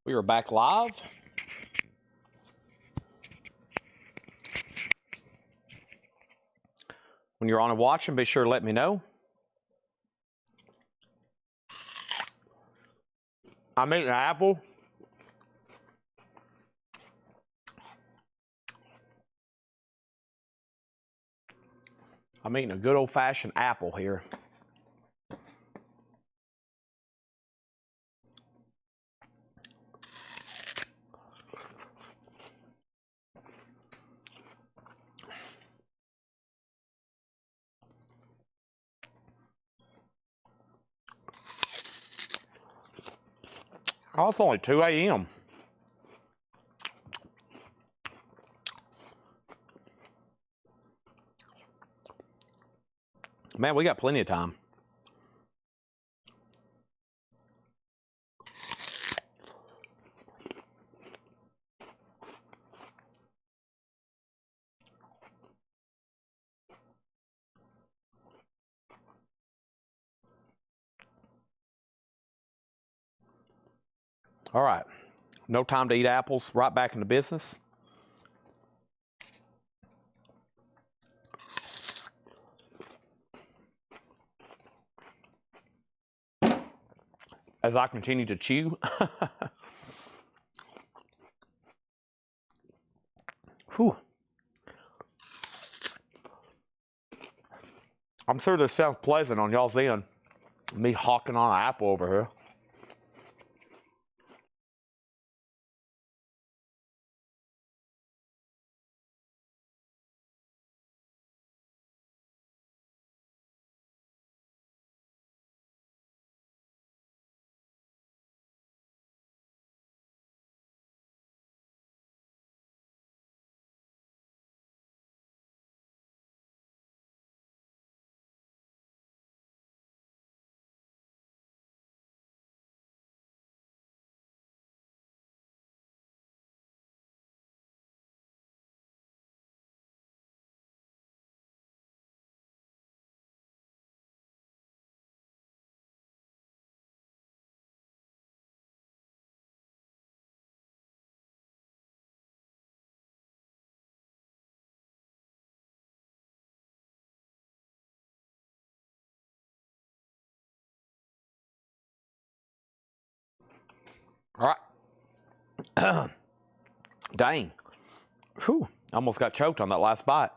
We are back live. When you're on and watching, be sure to let me know. I'm eating an apple. I'm eating a good old-fashioned apple here. Oh, it's only 2 a.m. Man, we got plenty of time. All right. No time to eat apples. Right back into business. As I continue to chew. Whew. I'm sure this sounds pleasant on y'all's end. Me hawking on an apple over here. All right. Dang. Whew. Almost got choked on that last bite.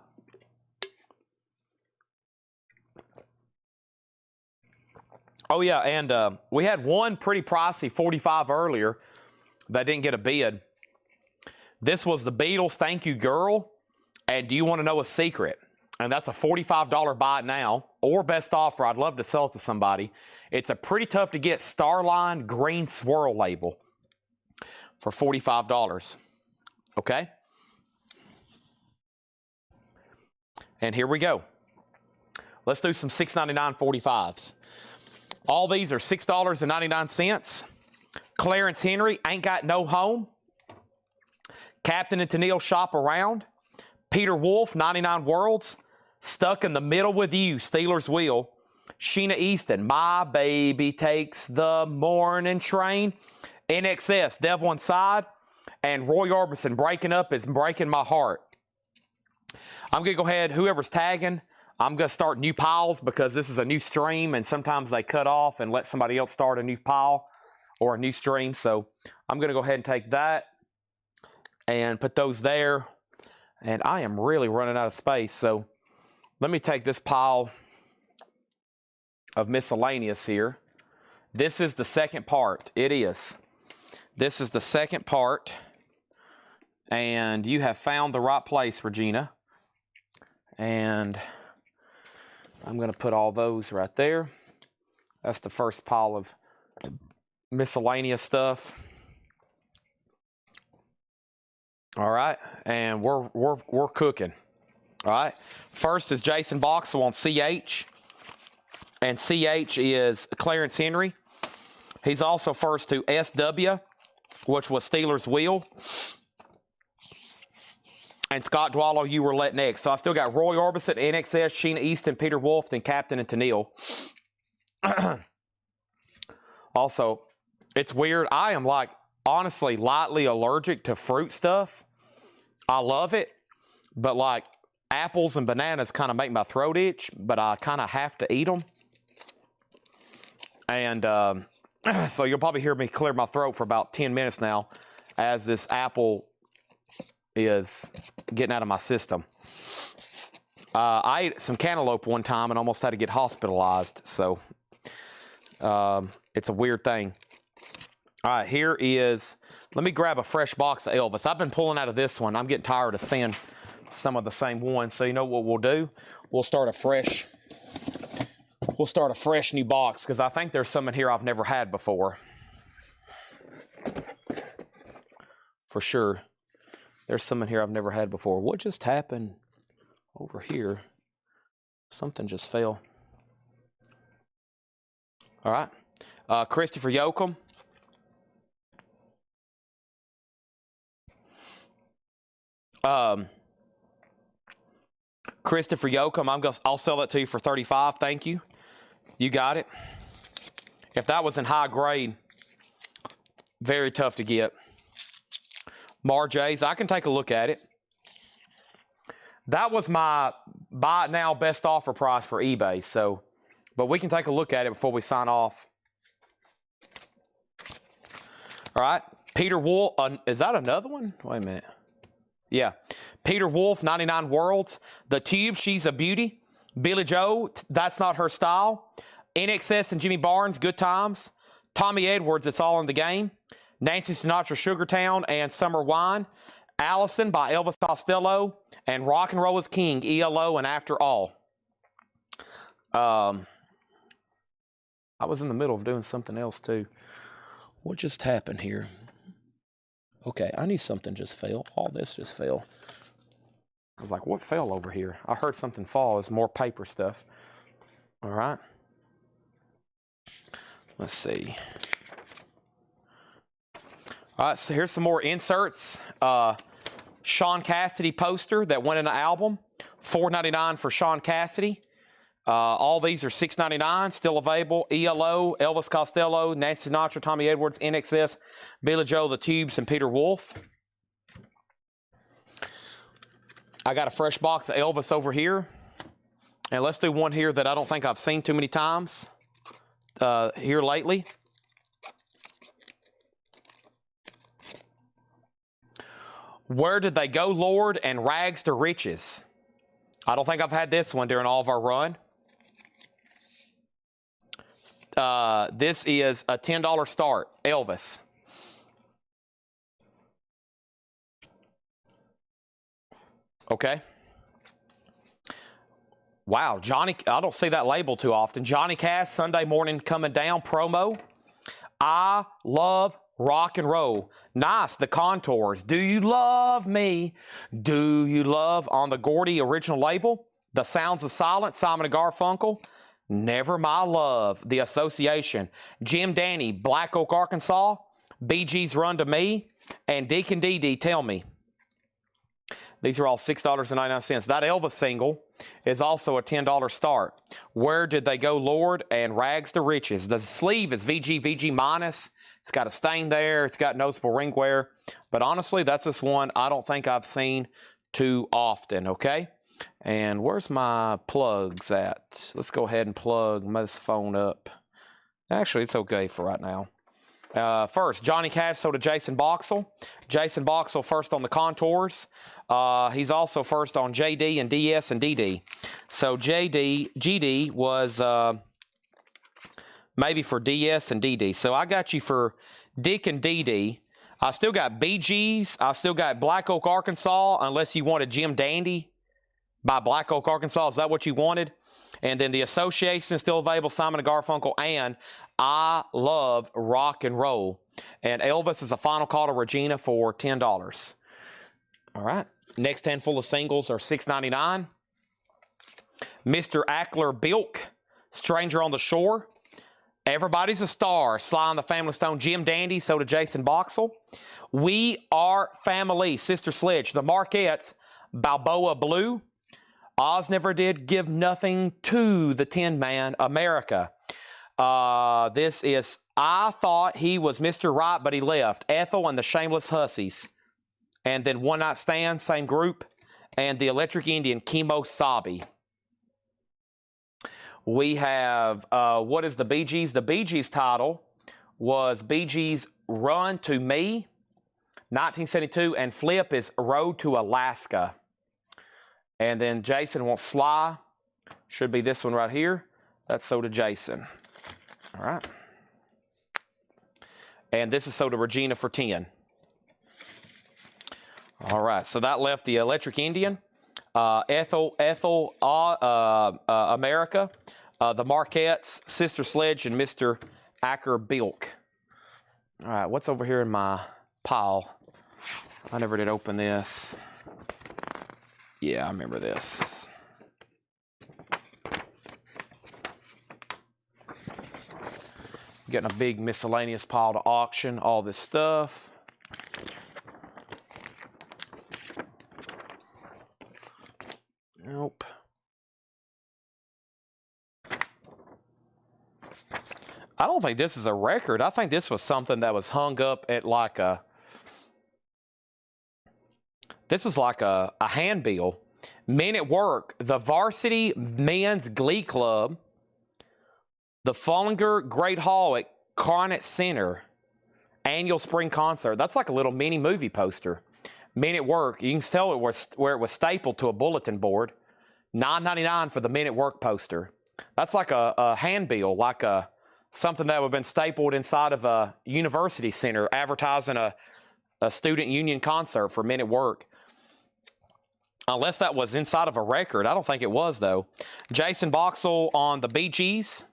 Oh, yeah, and we had one pretty pricey 45 earlier that didn't get a bid. This was the Beatles Thank You Girl. And do you want to know a secret? And that's a $45 buy now, or best offer. I'd love to sell it to somebody. It's a pretty tough to get Starline green swirl label for $45. Okay? And here we go. Let's do some $6.99 45s. All these are $6.99. Clarence Henry, Ain't Got No Home. Captain and Tennille, Shop Around. Peter Wolf, 99 Worlds. Stuck in the Middle with You, Steelers Wheel. Sheena Easton, My Baby Takes the Morning Train. NXS, Devil Inside. And Roy Orbison, Breaking Up Is Breaking My Heart. I'm going to go ahead, whoever's tagging, I'm going to start new piles because this is a new stream and sometimes they cut off and let somebody else start a new pile or a new stream. So I'm going to go ahead and take that and put those there. And I am really running out of space. So let me take this pile of miscellaneous here. This is the second part. It is. This is the second part. And you have found the right place, Regina. And I'm going to put all those right there. That's the first pile of miscellaneous stuff. All right, and we're cooking. All right. First is Jason Boxell on CH, and CH is Clarence Henry. He's also first to SW, which was Steelers Wheel. And Scott Dwallow, You Were Let Next. So I still got Roy Orbison, NXS, Sheena Easton, Peter Wolf, and Captain and Tennille. Also, it's weird. I am like honestly lightly allergic to fruit stuff. I love it, but like apples and bananas kind of make my throat itch, but I kind of have to eat them. And so you'll probably hear me clear my throat for about 10 minutes now as this apple is getting out of my system. I ate some cantaloupe one time and almost had to get hospitalized, so it's a weird thing. All right, here is, let me grab a fresh box of Elvis. I've been pulling out of this one. I'm getting tired of seeing some of the same ones. So you know what we'll do? We'll start a fresh new box, because I think there's some in here I've never had before. For sure. There's some in here I've never had before. What just happened over here? Something just fell. All right. Christopher Yoakum. Christopher Yoakum, I'll sell that to you for $35. Thank you. You got it. If that was in high grade, very tough to get. Marjay's, I can take a look at it. That was my buy it now best offer price for eBay. So, but we can take a look at it before we sign off. All right, Peter Wolf. Is that another one? Wait a minute. Yeah, Peter Wolf, 99 Worlds. The Tube, she's a beauty. Billy Joe, that's not her style. NXS and Jimmy Barnes, Good Times. Tommy Edwards, It's All in the Game. Nancy Sinatra, Sugartown and Summer Wine. Allison by Elvis Costello. And Rock and Roll is King, ELO and After All. I was in the middle of doing something else too. What just happened here? Okay, I knew something just fell. All this just fell. I was like, what fell over here? I heard something fall. It's more paper stuff. All right. Let's see. All right, so here's some more inserts. Sean Cassidy poster that went in the album. $4.99 for Sean Cassidy. All these are $6.99, still available. ELO, Elvis Costello, Nancy Sinatra, Tommy Edwards, NXS, Billy Joe, The Tubes, and Peter Wolf. I got a fresh box of Elvis over here. And let's do one here that I don't think I've seen too many times here lately. Where Did They Go, Lord, and Rags to Riches. I don't think I've had this one during all of our run. This is a $10 start, Elvis. Okay. Wow, Johnny, I don't see that label too often. Johnny Cash, Sunday Morning Coming Down promo. I love rock and roll. Nice, the contours. Do you love me? Do you love on the Gordy original label? The Sounds of Silence, Simon & Garfunkel. Never My Love, The Association. Jim Dandy, Black Oak, Arkansas. Bee Gees, Run to Me. And Deacon Dee Dee, Tell Me. These are all $6.99. That Elvis single is also a $10 start. Where Did They Go, Lord, and Rags to Riches. The sleeve is VG minus. It's got a stain there. It's got noticeable ring wear. But honestly, that's this one I don't think I've seen too often, okay? And where's my plugs at? Let's go ahead and plug this phone up. Actually, it's okay for right now. First, Johnny Cash sold to Jason Boxell. Jason Boxell first on the contours. He's also first on JD and DS and DD. So GD was maybe for DS and DD. So I got you for Dick and DD. I still got Bee Gees. I still got Black Oak, Arkansas, unless you wanted Jim Dandy by Black Oak, Arkansas. Is that what you wanted? And then The Association is still available, Simon & Garfunkel, and I Love Rock and Roll. And Elvis is a final call to Regina for $10. All right. Next handful of singles are $6.99. Mr. Ackler Bilk, Stranger on the Shore. Everybody's a Star, Sly and the Family Stone, Jim Dandy, so did Jason Boxell. We Are Family, Sister Sledge, The Marquettes, Balboa Blue. Oz Never Did Give Nothing to the Tin Man, America. This is I Thought He Was Mr. Right, But He Left. Ethel and the Shameless Hussies. And then One Night Stand, same group. And the Electric Indian, Kemo Sabe. We have, what is the Bee Gees? The Bee Gees title was Bee Gees Run to Me, 1972. And Flip is Road to Alaska. And then Jason wants Sly. Should be this one right here. That's so to Jason. All right. And this is so to Regina for 10. All right. So that left the Electric Indian, Ethel, America, the Marquettes, Sister Sledge, and Mr. Acker Bilk. All right. What's over here in my pile? I never did open this. Yeah, I remember this. Getting a big miscellaneous pile to auction, all this stuff. Nope. I don't think this is a record. I think this was something that was hung up at like a... This is like a handbill. Men at Work, the Varsity Men's Glee Club, the Follinger Great Hall at Conant Center, annual spring concert. That's like a little mini movie poster. Men at Work, you can tell it was where it was stapled to a bulletin board. $9.99 for the Men at Work poster. That's like a handbill, like something that would have been stapled inside of a university center advertising a student union concert for Men at Work. Unless that was inside of a record. I don't think it was, though. Jason Boxell on the Bee Gees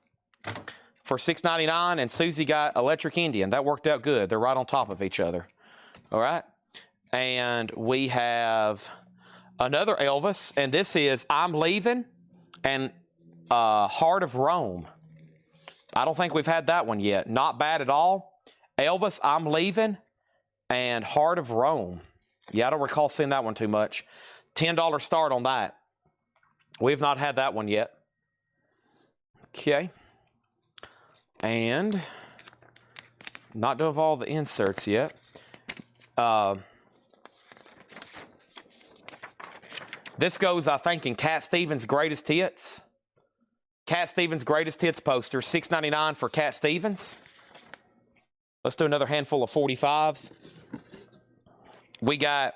for $6.99, and Susie got Electric Indian. That worked out good. They're right on top of each other. All right? And we have another Elvis, and this is I'm Leaving and Heart of Rome. I don't think we've had that one yet. Not bad at all. Elvis, I'm Leaving, and Heart of Rome. Yeah, I don't recall seeing that one too much. $10 start on that. We've not had that one yet. Okay. And not done with all the inserts yet. This goes, I think, in Cat Stevens' Greatest Hits. Cat Stevens' Greatest Hits poster, $6.99 for Cat Stevens. Let's do another handful of 45s. We got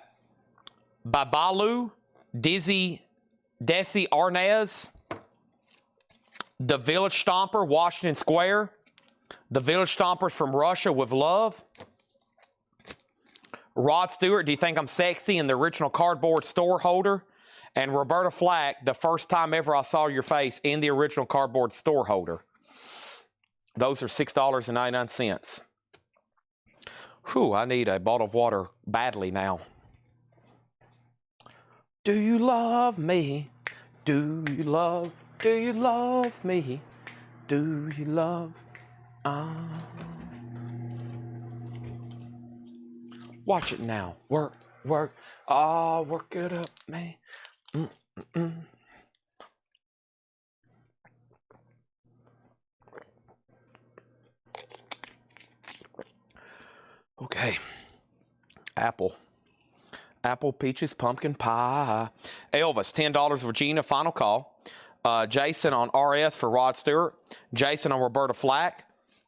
Babalu, Desi Arnaz, the Village Stomper, Washington Square, the Village Stompers from Russia with Love, Rod Stewart, Do You Think I'm Sexy, in the original cardboard store holder, and Roberta Flack, The First Time Ever I Saw Your Face, in the original cardboard store holder. Those are $6.99. Whew, I need a bottle of water badly now. Do you love me? Do you love me? Do you love? Watch it now. Work. Work it up, man. Okay. Apple, peaches, pumpkin pie. Elvis, $10 Regina, final call. Jason on RS for Rod Stewart. Jason on Roberta Flack.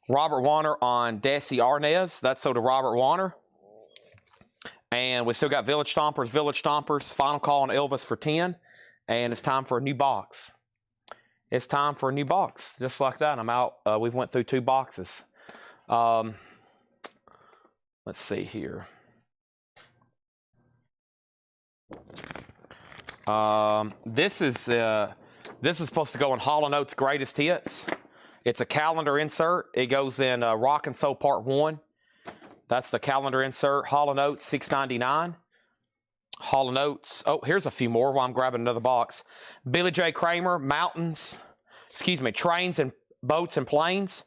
Robert Warner on Desi Arnaz. That's so to Robert Warner. And we still got Village Stompers. Final call on Elvis for 10. And it's time for a new box. It's time for a new box. Just like that, I'm out. We've went through 2 boxes. Let's see here. This is supposed to go in Hall & Oates Greatest Hits. It's a calendar insert. It goes in Rock and Soul Part 1. That's the calendar insert. Hall & Oates, $6.99. Hall & Oates. Oh, here's a few more while I'm grabbing another box. Billy J. Kramer, Trains and Boats and Planes.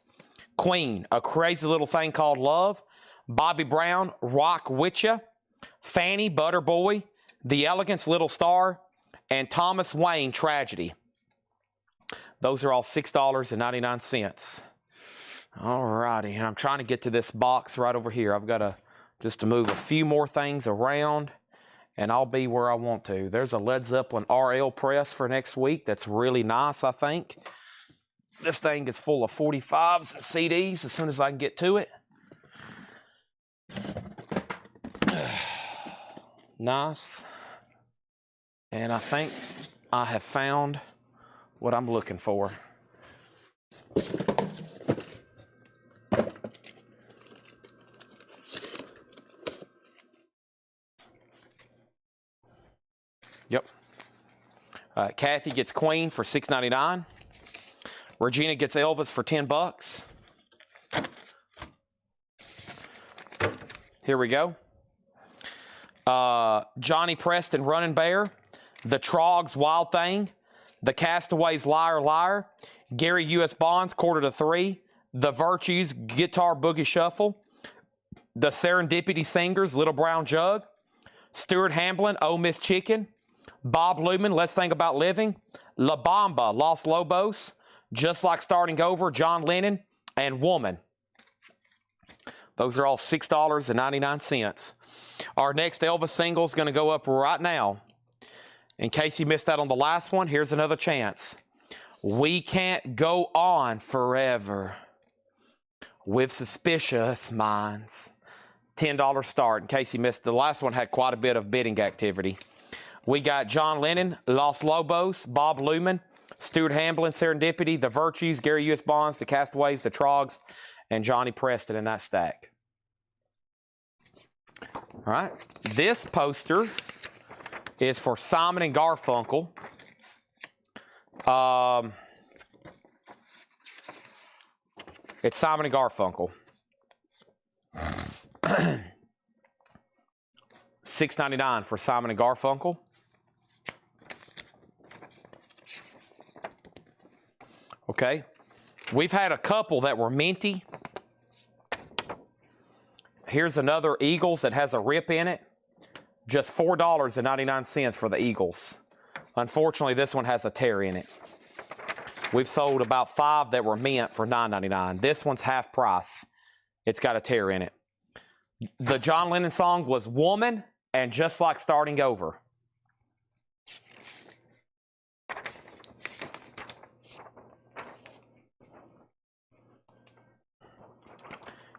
Queen, A Crazy Little Thing Called Love. Bobby Brown, Rock Witcha. Fanny, Butter Boy. The Elegance, Little Star. And Thomas Wayne, Tragedy. Those are all $6.99. All righty, and I'm trying to get to this box right over here. I've got to just to move a few more things around, and I'll be where I want to. There's a Led Zeppelin RL press for next week. That's really nice, I think. This thing is full of 45s and CDs as soon as I can get to it. Nice. And I think I have found what I'm looking for. Yep. Kathy gets Queen for $6.99. Regina gets Elvis for $10. Here we go. Johnny Preston, Running Bear. The Trogs, Wild Thing. The Castaways, Liar Liar. Gary U.S. Bonds, Quarter to Three. The Virtues, Guitar Boogie Shuffle. The Serendipity Singers, Little Brown Jug. Stuart Hamblin, Oh Miss Chicken. Bob Luman, Let's Think About Living. La Bamba, Los Lobos. Just Like Starting Over, John Lennon. And Woman. Those are all $6.99. Our next Elvis single is going to go up right now. In case you missed out on the last one, here's another chance. We Can't Go On Forever with Suspicious Minds. $10 start. In case you missed, the last one had quite a bit of bidding activity. We got John Lennon, Los Lobos, Bob Luman, Stuart Hamblin, Serendipity, The Virtues, Gary U.S. Bonds, The Castaways, The Trogs, and Johnny Preston in that stack. All right. This poster is for Simon and Garfunkel. It's Simon and Garfunkel. $6.99 for Simon and Garfunkel. Okay. We've had a couple that were minty. Here's another Eagles that has a rip in it. Just $4.99 for the Eagles. Unfortunately, this one has a tear in it. We've sold about 5 that were mint for $9.99. This one's half price. It's got a tear in it. The John Lennon song was Woman and Just Like Starting Over.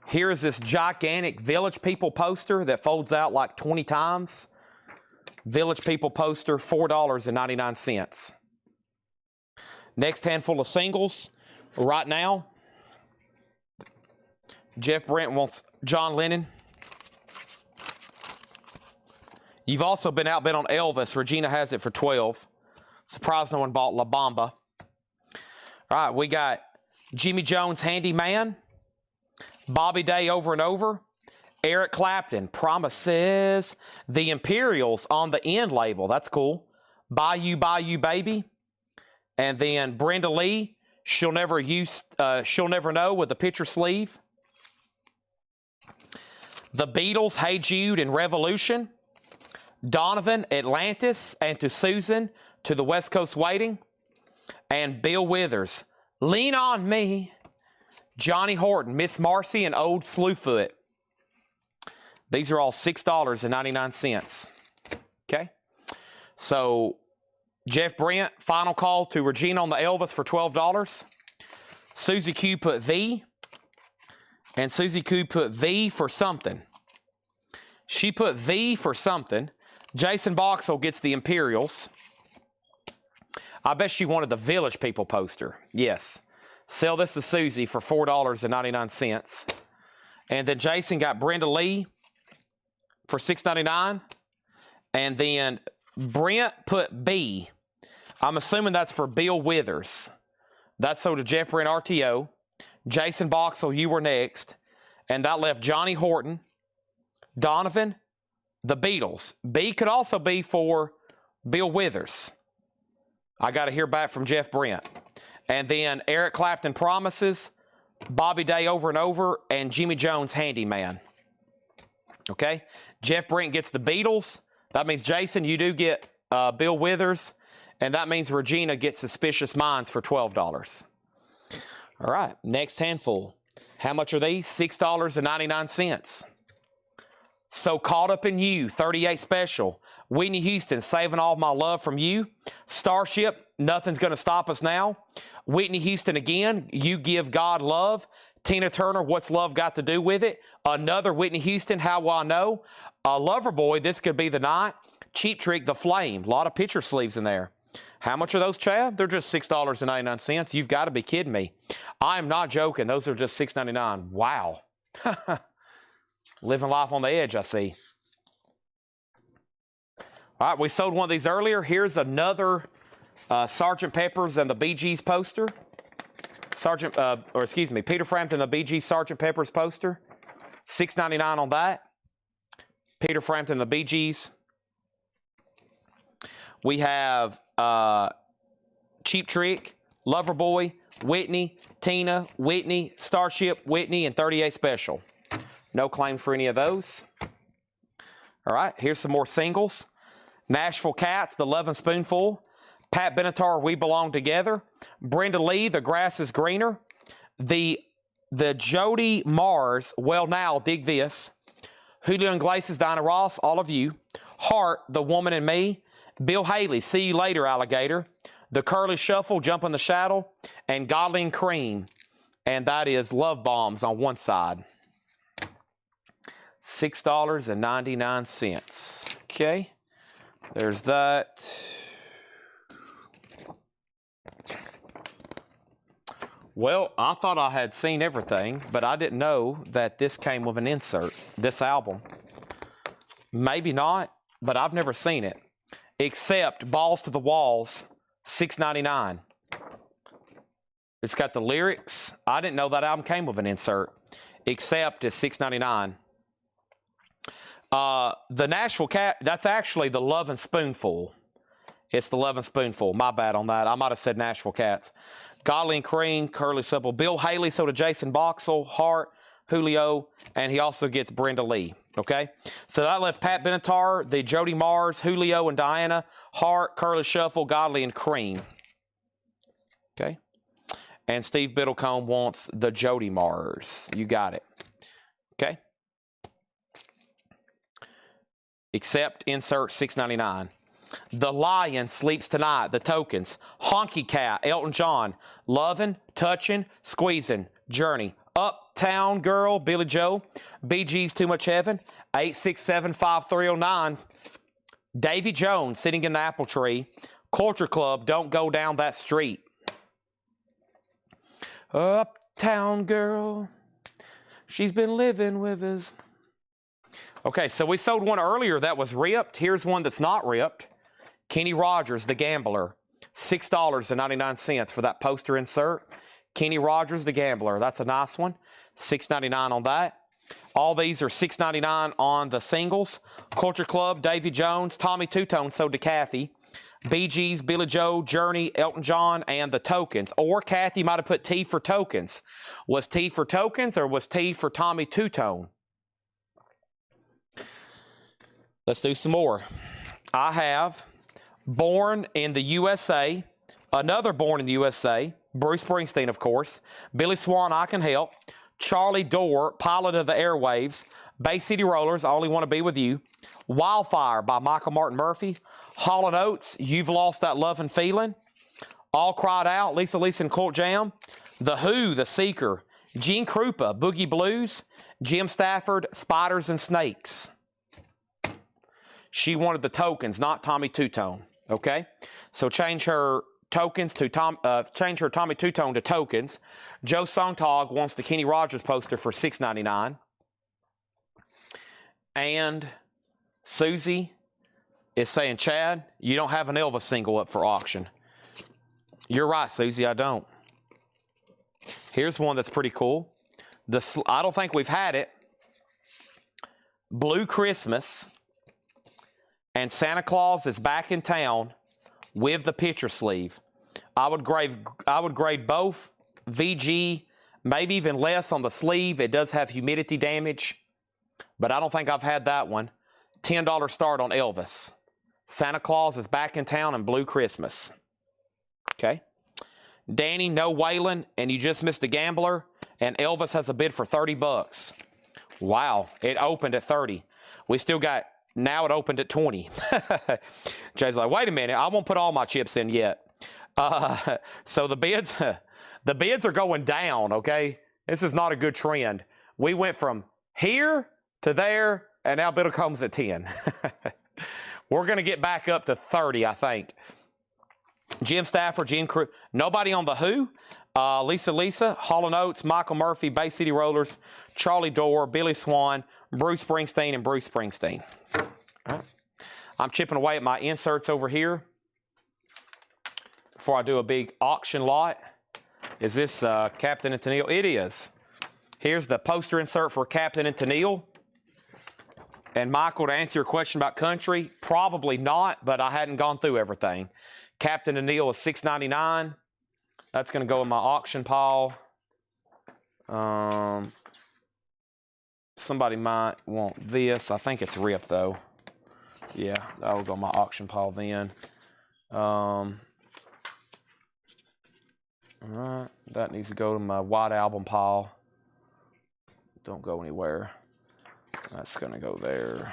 Here is this gigantic Village People poster that folds out like 20 times. Village People poster, $4.99. Next handful of singles. Right now, Jeff Brent wants John Lennon. You've also been outbid on Elvis. Regina has it for $12. Surprised no one bought La Bamba. All right, we got Jimmy Jones, Handyman. Bobby Day, Over and Over. Eric Clapton, Promises. The Imperials on the end label. That's cool. Bayou Baby. And then Brenda Lee, She'll Never Know with the picture sleeve. The Beatles, Hey Jude and Revolution. Donovan, Atlantis, and To Susan, To the West Coast Waiting. And Bill Withers, Lean on Me. Johnny Horton, Miss Marcy, and Old Slewfoot. These are all $6.99. Okay? So, Jeff Brent, final call to Regina on the Elvis for $12. Susie Q put V. And Susie Q put V for something. She put V for something. Jason Boxell gets the Imperials. I bet she wanted the Village People poster. Yes. Sell this to Susie for $4.99. And then Jason got Brenda Lee for $6.99. And then Brent put B. I'm assuming that's for Bill Withers. That's sold to Jeff Brent RTO. Jason Boxell, you were next. And that left Johnny Horton, Donovan, the Beatles. B could also be for Bill Withers. I got to hear back from Jeff Brent. And then Eric Clapton, Promises, Bobby Day, Over and Over, and Jimmy Jones, Handyman. Okay? Jeff Brent gets the Beatles. That means, Jason, you do get Bill Withers. And that means Regina gets Suspicious Minds for $12. All right, next handful. How much are these? $6.99. So Caught Up in You, 38 special. Whitney Houston, Saving All My Love from You. Starship, Nothing's Gonna Stop Us Now. Whitney Houston again, You Give God Love. Tina Turner, What's Love Got to Do with It? Another Whitney Houston, How Will I Know? Loverboy, This Could Be the Night. Cheap Trick, The Flame. A lot of picture sleeves in there. How much are those, Chad? They're just $6.99. You've got to be kidding me. I am not joking. Those are just $6.99. Wow. Living life on the edge, I see. All right, we sold one of these earlier. Here's another Sgt. Pepper's and the Bee Gees poster. Peter Frampton, the Bee Gees Sgt. Pepper's poster. $6.99 on that. Peter Frampton, the Bee Gees. We have Cheap Trick, Loverboy, Whitney, Tina, Whitney, Starship, Whitney, and 38 Special. No claim for any of those. All right, here's some more singles. Nashville Cats, The Lovin' Spoonful. Pat Benatar, We Belong Together. Brenda Lee, The Grass is Greener. The Jody Mars, Well Now, Dig This. Julio Iglesias, Diana Ross, All of You. Heart, The Woman in Me. Bill Haley, See You Later, Alligator. The Curly Shuffle, Jump in the Shadow. And Godly and Cream. And that is Love Bombs on one side. $6.99. Okay. There's that. Well, I thought I had seen everything, but I didn't know that this came with an insert, this album. Maybe not, but I've never seen it. Except Balls to the Walls, $6.99. It's got the lyrics. I didn't know that album came with an insert. Except is $6.99. The Nashville Cat, that's actually the Lovin' Spoonful. It's the Lovin' Spoonful. My bad on that. I might have said Nashville Cats. Godly and Cream, Curly Supple. Bill Haley, so did Jason Boxell, Hart, Julio, and he also gets Brenda Lee. Okay? So that left Pat Benatar, the Jody Mars, Julio and Diana, Hart, Curly Shuffle, Godly and Cream. Okay? And Steve Biddlecombe wants the Jody Mars. You got it. Okay? Except insert $6.99. The Lion, Sleeps Tonight, The Tokens, Honky Cat, Elton John, Lovin', Touchin', Squeezin', Journey, Uptown Girl, Billy Joe, Bee Gees, Too Much Heaven, 867-5309, Davy Jones, Sitting in the Apple Tree, Culture Club, Don't Go Down That Street. Uptown Girl, she's been living with us. Okay, so we sold one earlier that was ripped. Here's one that's not ripped. Kenny Rogers, The Gambler, $6.99 for that poster insert. Kenny Rogers, The Gambler, that's a nice one. $6.99 on that. All these are $6.99 on the singles. Culture Club, Davy Jones, Tommy Two-Tone, so did Kathy. Bee Gees, Billy Joe, Journey, Elton John, and The Tokens. Or Kathy might have put T for Tokens. Was T for Tokens or was T for Tommy Two-Tone? Let's do some more. I have Born in the USA, another Born in the USA, Bruce Springsteen, of course, Billy Swan, I Can Help, Charlie Dorr, Pilot of the Airwaves, Bay City Rollers, I Only Want to Be With You, Wildfire by Michael Martin Murphey, Hall & Oates, You've Lost That Lovin' Feeling, All Cried Out, Lisa and Colt Jam, The Who, The Seeker, Gene Krupa, Boogie Blues, Jim Stafford, Spiders and Snakes. She wanted the Tokens, not Tommy Two-Tone. Okay, so change her Tokens to change her Tommy Two-Tone to Tokens. Joe Sontag wants the Kenny Rogers poster for $6.99. And Susie is saying, Chad, you don't have an Elvis single up for auction. You're right, Susie, I don't. Here's one that's pretty cool. I don't think we've had it. Blue Christmas. And Santa Claus is Back in Town with the picture sleeve. I would grade both VG, maybe even less on the sleeve. It does have humidity damage, but I don't think I've had that one. $10 start on Elvis. Santa Claus is Back in Town and Blue Christmas. Okay. Danny, No Waylon, and You Just Missed a Gambler. And Elvis has a bid for 30 bucks. Wow, it opened at 30. We still got, now it opened at 20. Jay's like, wait a minute, I won't put all my chips in yet. So the bids are going down, okay? This is not a good trend. We went from here to there, and now bid comes at 10. We're going to get back up to 30, I think. Jim Stafford, Jim Crew, nobody on the Who. Lisa, Hall & Oates, Michael Murphy, Bay City Rollers, Charlie Dorr, Billy Swan, Bruce Springsteen, and Bruce Springsteen. All right. I'm chipping away at my inserts over here. Before I do a big auction lot, is this Captain and Tennille? It is. Here's the poster insert for Captain and Tennille. And Michael, to answer your question about country, probably not, but I hadn't gone through everything. Captain and Tennille is $6.99. That's going to go in my auction pile. Somebody might want this. I think it's ripped, though. Yeah, that'll go in my auction pile then. All right, that needs to go to my White Album pile. Don't go anywhere. That's going to go there.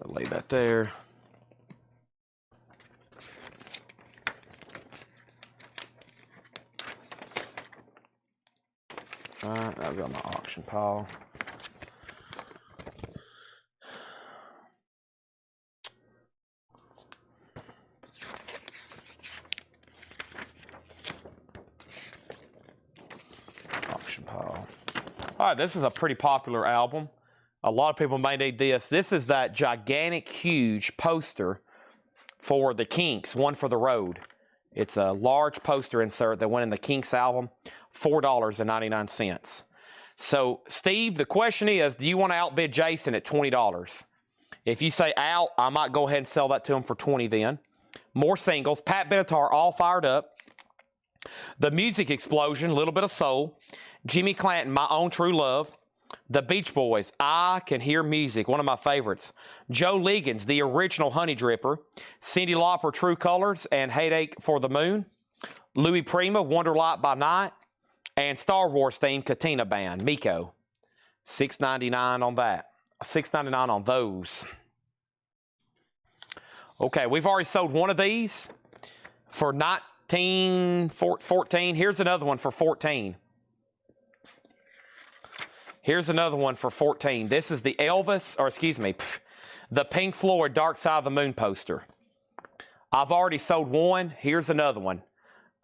I'll lay that there. All right, I've got my auction pile. Auction pile. All right, this is a pretty popular album. A lot of people may need this. This is that gigantic, huge poster for the Kinks, One for the Road. It's a large poster insert that went in the Kinks album, $4.99. So, Steve, the question is, do you want to outbid Jason at $20? If you say out, I might go ahead and sell that to him for $20 then. More singles. Pat Benatar, All Fired Up. The Music Explosion, a little bit of soul. Jimmy Clanton, My Own True Love. The Beach Boys, I Can Hear Music, one of my favorites. Joe Liggins, the original Honey Dripper. Cyndi Lauper, True Colors, and Headache for the Moon. Louis Prima, Wonderlight by Night. And Star Wars theme, Katina Band, Miko. $6.99 on that. $6.99 on those. Okay, we've already sold one of these for $14. Here's another one for $14. Here's another one for $14. This is the the Pink Floyd Dark Side of the Moon poster. I've already sold one. Here's another one.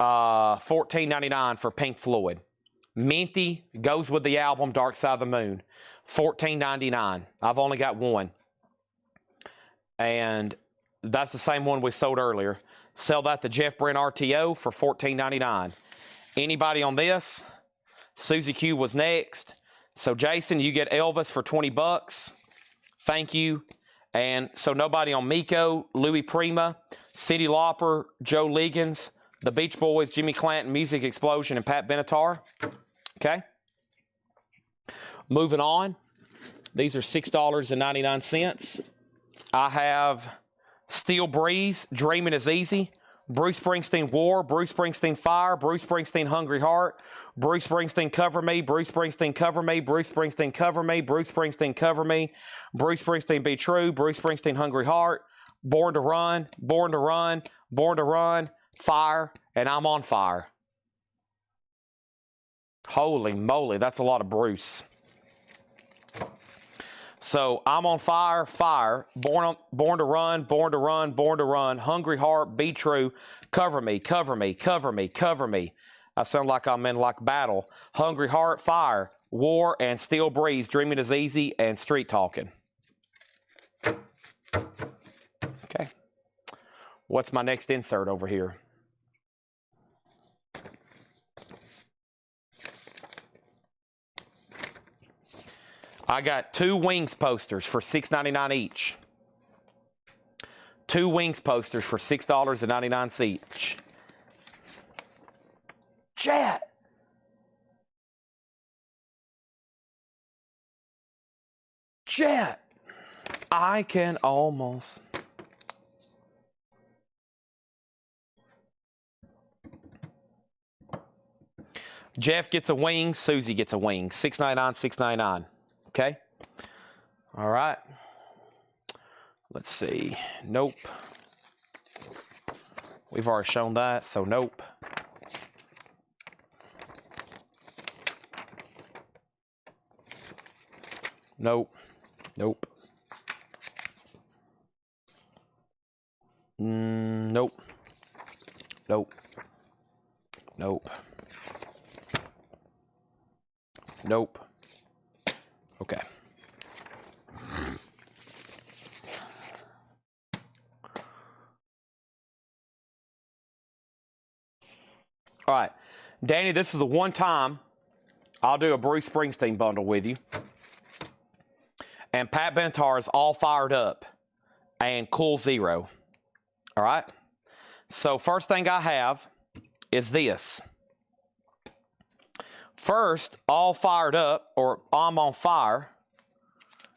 $14.99 for Pink Floyd. Minty goes with the album Dark Side of the Moon. $14.99. I've only got one. And that's the same one we sold earlier. Sell that to Jeff Brent RTO for $14.99. Anybody on this? Susie Q was next. So, Jason, you get Elvis for 20 bucks. Thank you. And so nobody on Miko, Louis Prima, Cyndi Lauper, Joe Liggins, the Beach Boys, Jimmy Clanton, Music Explosion, and Pat Benatar. Okay. Moving on. These are $6.99. I have Steel Breeze, Dreaming is Easy. Bruce Springsteen, War. Bruce Springsteen, Fire. Bruce Springsteen, Hungry Heart. Bruce Springsteen, Cover Me. Bruce Springsteen, Cover Me. Bruce Springsteen, Cover Me. Bruce Springsteen, Cover Me. Bruce Springsteen, Be True. Bruce Springsteen, Hungry Heart. Born to Run. Born to Run. Born to Run. Fire. And I'm on Fire. Holy moly, that's a lot of Bruce. So, I'm on Fire, Fire, Born to Run, Born to Run, Born to Run, Hungry Heart, Be True, Cover Me, Cover Me, Cover Me, Cover Me. I sound like I'm in like battle. Hungry Heart, Fire, War, and Steel Breeze, Dreaming is Easy, and Street Talking. Okay. What's my next insert over here? I got 2 Wings posters for $6.99 each. 2 Wings posters for $6.99 each. Chat. Chat. I can almost. Jeff gets a wing. Susie gets a wing. $6.99, $6.99. Okay? All right. Let's see. Nope. We've already shown that, so nope. Nope. Nope. Nope. Nope. Nope. Nope. Okay. All right. Danny, this is the one time I'll do a Bruce Springsteen bundle with you. And Pat Benatar is all fired up. And Cool Zero. All right? So first thing I have is this. First, all fired up, or I'm on fire.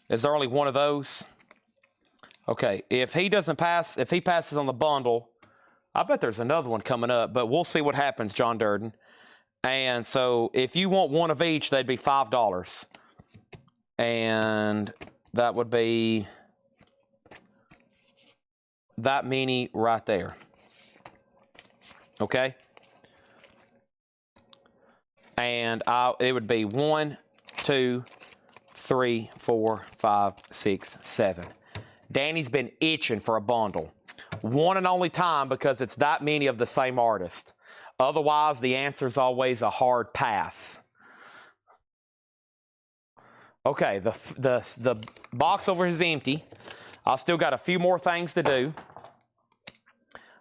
Is there only one of those? Okay, if he doesn't pass, if he passes on the bundle, I bet there's another one coming up, but we'll see what happens, John Durden. And so if you want one of each, they'd be $5. And that would be that many right there. Okay? And it would be 1, 2, 3, 4, 5, 6, 7. Danny's been itching for a bundle. One and only time because it's that many of the same artist. Otherwise, the answer is always a hard pass. Okay, the box over is empty. I still got a few more things to do.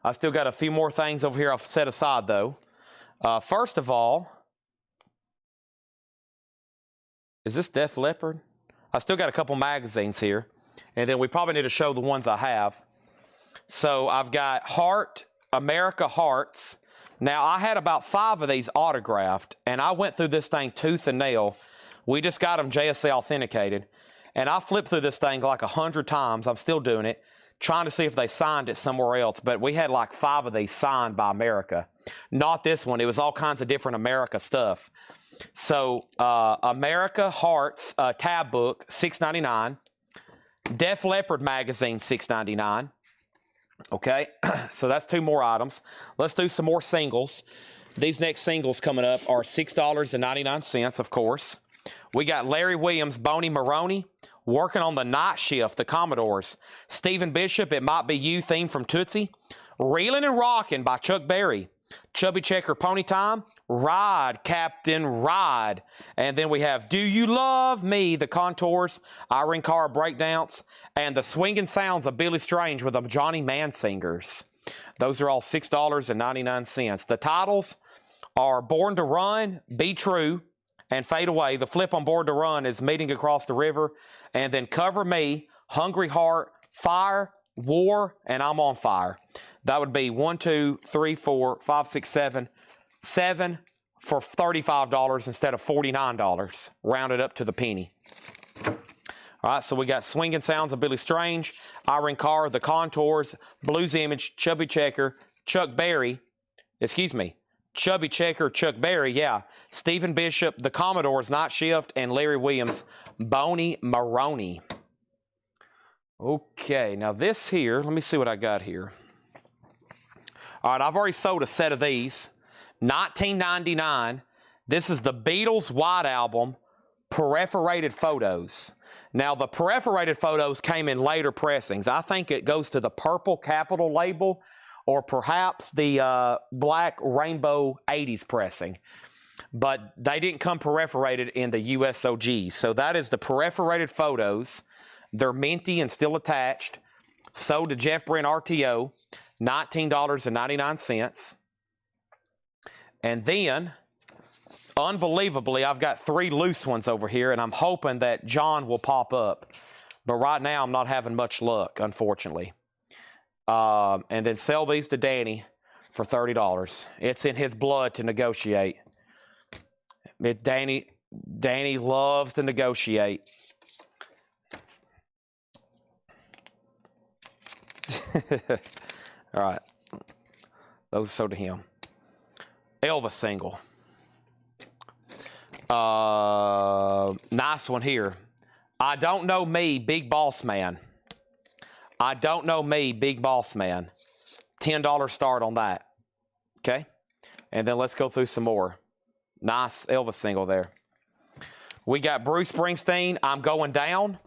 I still got a few more things over here I've set aside, though. First of all, is this Def Leppard? I still got a couple magazines here. And then we probably need to show the ones I have. So I've got Heart, America Hearts. Now, I had about 5 of these autographed, and I went through this thing tooth and nail. We just got them JSA authenticated. And I flipped through this thing like 100 times. I'm still doing it, trying to see if they signed it somewhere else. But we had like 5 of these signed by America. Not this one. It was all kinds of different America stuff. So America Hearts tab book, $6.99. Def Leppard magazine, $6.99. Okay, so that's 2 more items. Let's do some more singles. These next singles coming up are $6.99, of course. We got Larry Williams, Boney Maroney, Working on the Night Shift, the Commodores. Stephen Bishop, It Might Be You, theme from Tootsie. Reelin' and Rockin' by Chuck Berry. Chubby Checker, Pony Time. Ride, Captain, Ride. And then we have Do You Love Me, the Contours, Irene Cara Breakdowns, and the Swinging Sounds of Billy Strange with the Johnny Mann Singers. Those are all $6.99. The titles are Born to Run, Be True, and Fade Away. The flip on Born to Run is Meeting Across the River. And then Cover Me, Hungry Heart, Fire, War, and I'm on Fire. That would be 1, 2, 3, 4, 5, 6, 7. 7 for $35 instead of $49. Rounded up to the penny. All right, so we got Swinging Sounds of Billy Strange, Irene Cara, The Contours, Blues Image, Chubby Checker, Chuck Berry. Excuse me. Chubby Checker, Chuck Berry, yeah. Stephen Bishop, The Commodores, Night Shift, and Larry Williams, Boney Maroney. Okay, now this here, let me see what I got here. All right, I've already sold a set of these. $19.99. This is the Beatles White Album, Perforated Photos. Now, the Perforated Photos came in later pressings. I think it goes to the Purple Capitol label or perhaps the Black Rainbow 80s pressing. But they didn't come perforated in the USOG. So that is the Perforated Photos. They're minty and still attached. Sold to Jeff Brent RTO. $19.99. And then, unbelievably, I've got 3 loose ones over here, and I'm hoping that John will pop up. But right now, I'm not having much luck, unfortunately. And then sell these to Danny for $30. It's in his blood to negotiate. Danny loves to negotiate. All right. Those sold to him. Elvis single. Nice one here. I don't know me, Big Boss Man. I don't know me, Big Boss Man. $10 start on that. Okay? And then let's go through some more. Nice Elvis single there. We got Bruce Springsteen, I'm Going Down.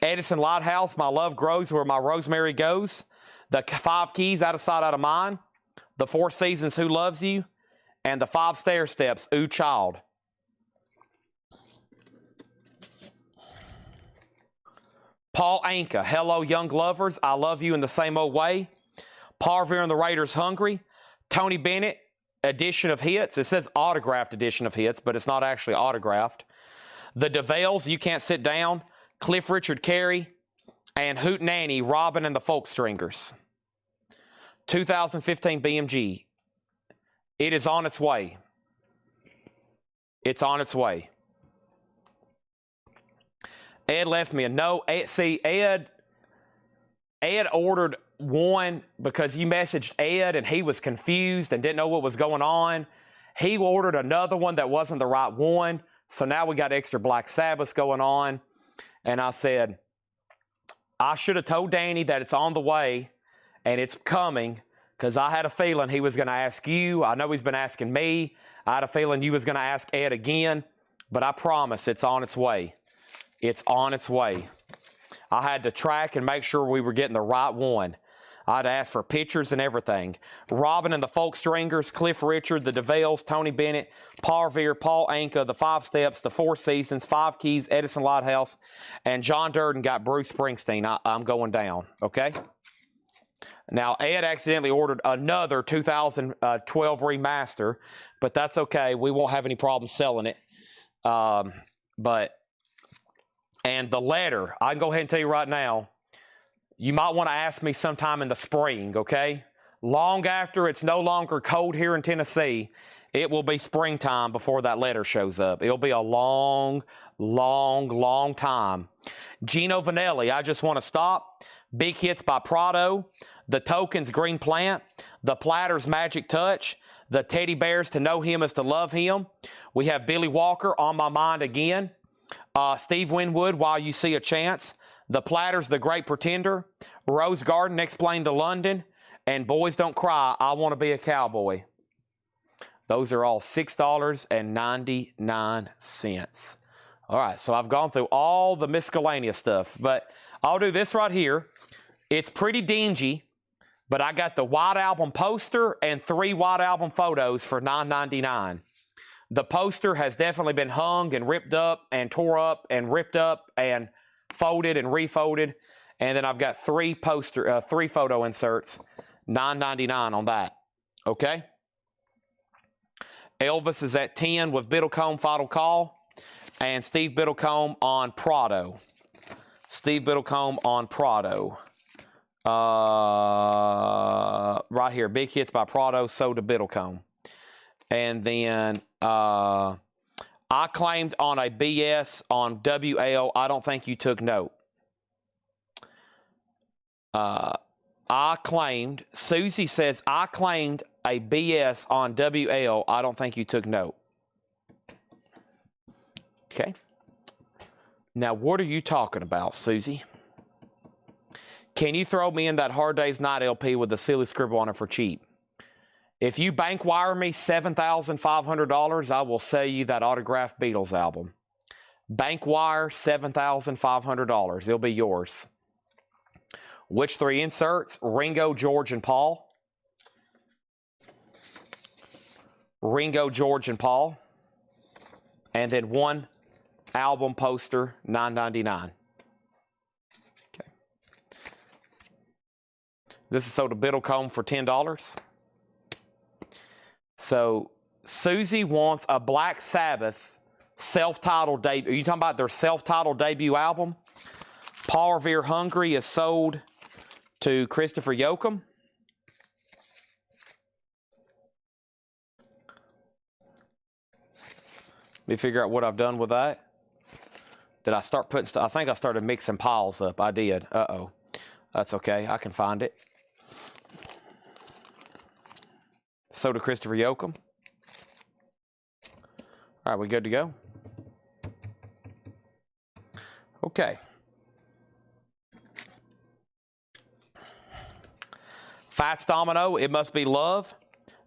Edison Lighthouse, My Love Grows Where My Rosemary Goes. The 5 Keys, Out of Sight, Out of Mind. The 4 Seasons, Who Loves You. And the 5 Stair Steps, Ooh Child. Paul Anka, Hello Young Lovers, I Love You in the Same Old Way. Paul Revere and the Raiders, Hungry. Tony Bennett, edition of hits. It says autographed edition of hits, but it's not actually autographed. The DeVales, You Can't Sit Down. Cliff Richard Carey. And Hoot Nanny, Robin and the Folk Stringers. 2015 BMG. It is on its way. It's on its way. Ed left me a note. See, Ed ordered one because you messaged Ed and he was confused and didn't know what was going on. He ordered another one that wasn't the right one. So now we got extra Black Sabbath going on. And I said, I should have told Danny that it's on the way and it's coming because I had a feeling he was going to ask you. I know he's been asking me. I had a feeling you was going to ask Ed again. But I promise it's on its way. It's on its way. I had to track and make sure we were getting the right one. I had to ask for pictures and everything. Robin and the Folk Stringers, Cliff Richard, the DeVales, Tony Bennett, Paul Revere, Paul Anka, the 5 Steps, the 4 Seasons, 5 Keys, Edison Lighthouse, and John Durden got Bruce Springsteen. I'm Going Down, okay? Now, Ed accidentally ordered another 2012 remaster, but that's okay. We won't have any problem selling it. And the letter, I can go ahead and tell you right now, you might want to ask me sometime in the spring, okay? Long after it's no longer cold here in Tennessee, it will be springtime before that letter shows up. It'll be a long, long, long time. Gino Vanelli, I Just Want to Stop. Big Hits by Prado. The Tokens, Green Plant. The Platters, Magic Touch. The Teddy Bears, To Know Him Is to Love Him. We have Billy Walker, On My Mind Again. Steve Winwood, While You See a Chance. The Platters, The Great Pretender. Rose Garden, Explained to London. And Boys Don't Cry, I Want to Be a Cowboy. Those are all $6.99. All right, so I've gone through all the miscellaneous stuff, but I'll do this right here. It's pretty dingy, but I got the White Album poster and 3 White Album photos for $9.99. The poster has definitely been hung and ripped up and tore up and ripped up and folded and refolded. And then I've got 3 photo inserts, $9.99 on that. Okay? Elvis is at 10 with Biddlecombe, Final Call. And Steve Biddlecombe on Prado. Steve Biddlecombe on Prado. Right here, Big Hits by Prado, sold to Biddlecombe. And then I claimed on a BS on WL, I don't think you took note. Susie says, I claimed a BS on WL, I don't think you took note. Okay. Now, what are you talking about, Susie? Can you throw me in that Hard Day's Night LP with the silly scribble on it for cheap? If you bank wire me $7,500, I will sell you that autographed Beatles album. Bank wire $7,500. It'll be yours. Which 3 inserts? Ringo, George, and Paul. Ringo, George, and Paul. And then 1 album poster, $9.99. Okay. This is sold to Biddlecombe for $10. So Susie wants a Black Sabbath self-titled debut. Are you talking about their self-titled debut album? Paul Revere, Hungry is sold to Christopher Yoakum. Let me figure out what I've done with that. Did I start putting stuff? I think I started mixing piles up. I did. Uh-oh. That's okay. I can find it. So to Christopher Yoakum. All right, we good to go? Okay. Fats Domino, It Must Be Love.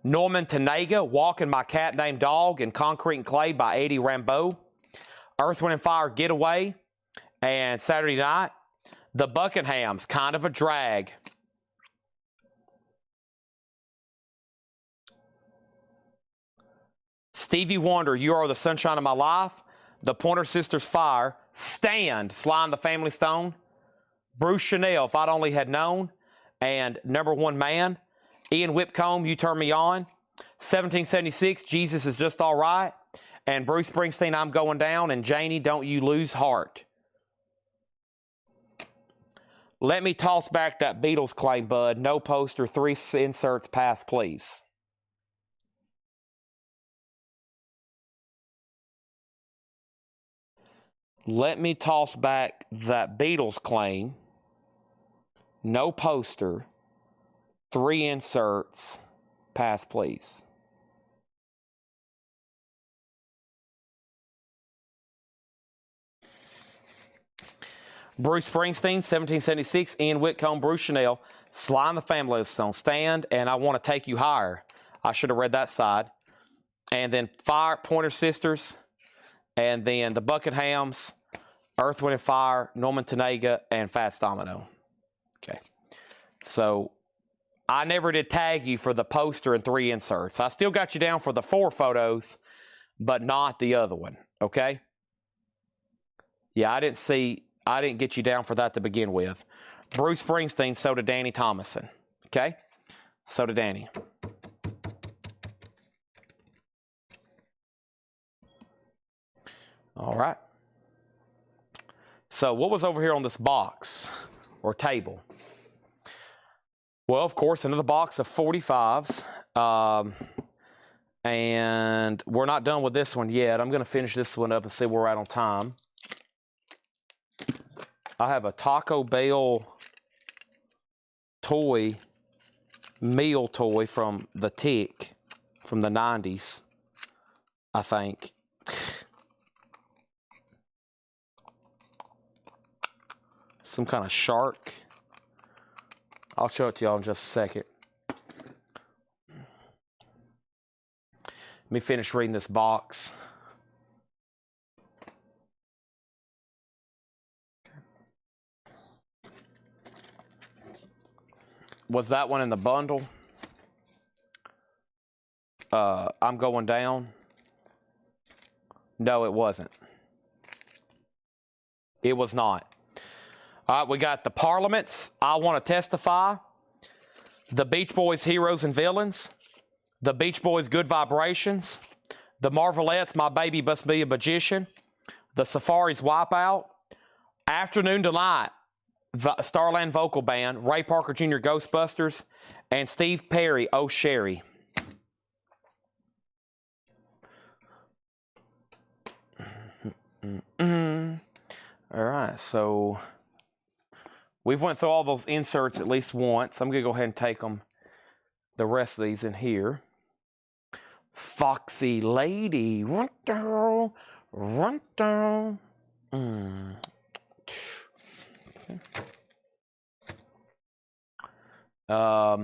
Norman Tanega, Walking My Cat Named Dog, and Concrete and Clay by Eddie Rambeau. Earth, Wind & Fire, Getaway, and Saturday Night. The Buckinghams, Kind of a Drag. Stevie Wonder, You Are the Sunshine of My Life. The Pointer Sisters, Fire. Stand, Sly and the Family Stone. Bruce Chanel, If I'd Only Had Known. And Number One Man. Ian Whipcomb, You Turn Me On. 1776, Jesus Is Just All Right. And Bruce Springsteen, I'm Going Down. And Janie, Don't You Lose Heart. Let me toss back that Beatles claim, bud. No poster, 3 inserts, pass, please. Let me toss back that Beatles claim. No poster, 3 inserts, pass, please. Bruce Springsteen, 1776, Ian Whitcomb, Bruce Chanel, Sly and the Family Stone, Stand, and I Want to Take You Higher. I should have read that side. And then Fire, Pointer Sisters, and then the Buckinghams, Earth, Wind & Fire, Norman Tanega, and Fats Domino. Okay. So I never did tag you for the poster and 3 inserts. I still got you down for the 4 photos, but not the other one. Okay? Yeah, I didn't get you down for that to begin with. Bruce Springsteen, so did Danny Thomason. Okay? So did Danny. All right. So what was over here on this box or table? Well, of course, another box of 45s. And we're not done with this one yet. I'm going to finish this one up and see where we're at on time. I have a Taco Bell toy, meal toy from the Tick from the 90s, I think. Some kind of shark. I'll show it to y'all in just a second. Let me finish reading this box. Was that one in the bundle? I'm Going Down. No, it wasn't. It was not. All right, we got the Parliaments, I Want to Testify. The Beach Boys, Heroes and Villains. The Beach Boys, Good Vibrations. The Marvelettes, My Baby Must Be a Magician. The Safaris, Wipeout. Afternoon Delight, Starland Vocal Band. Ray Parker Jr., Ghostbusters. And Steve Perry, Oh Sherry. All right, so we've went through all those inserts at least once. I'm going to go ahead and take them, the rest of these in here. Foxy Lady. Run down. Run down. Okay. Let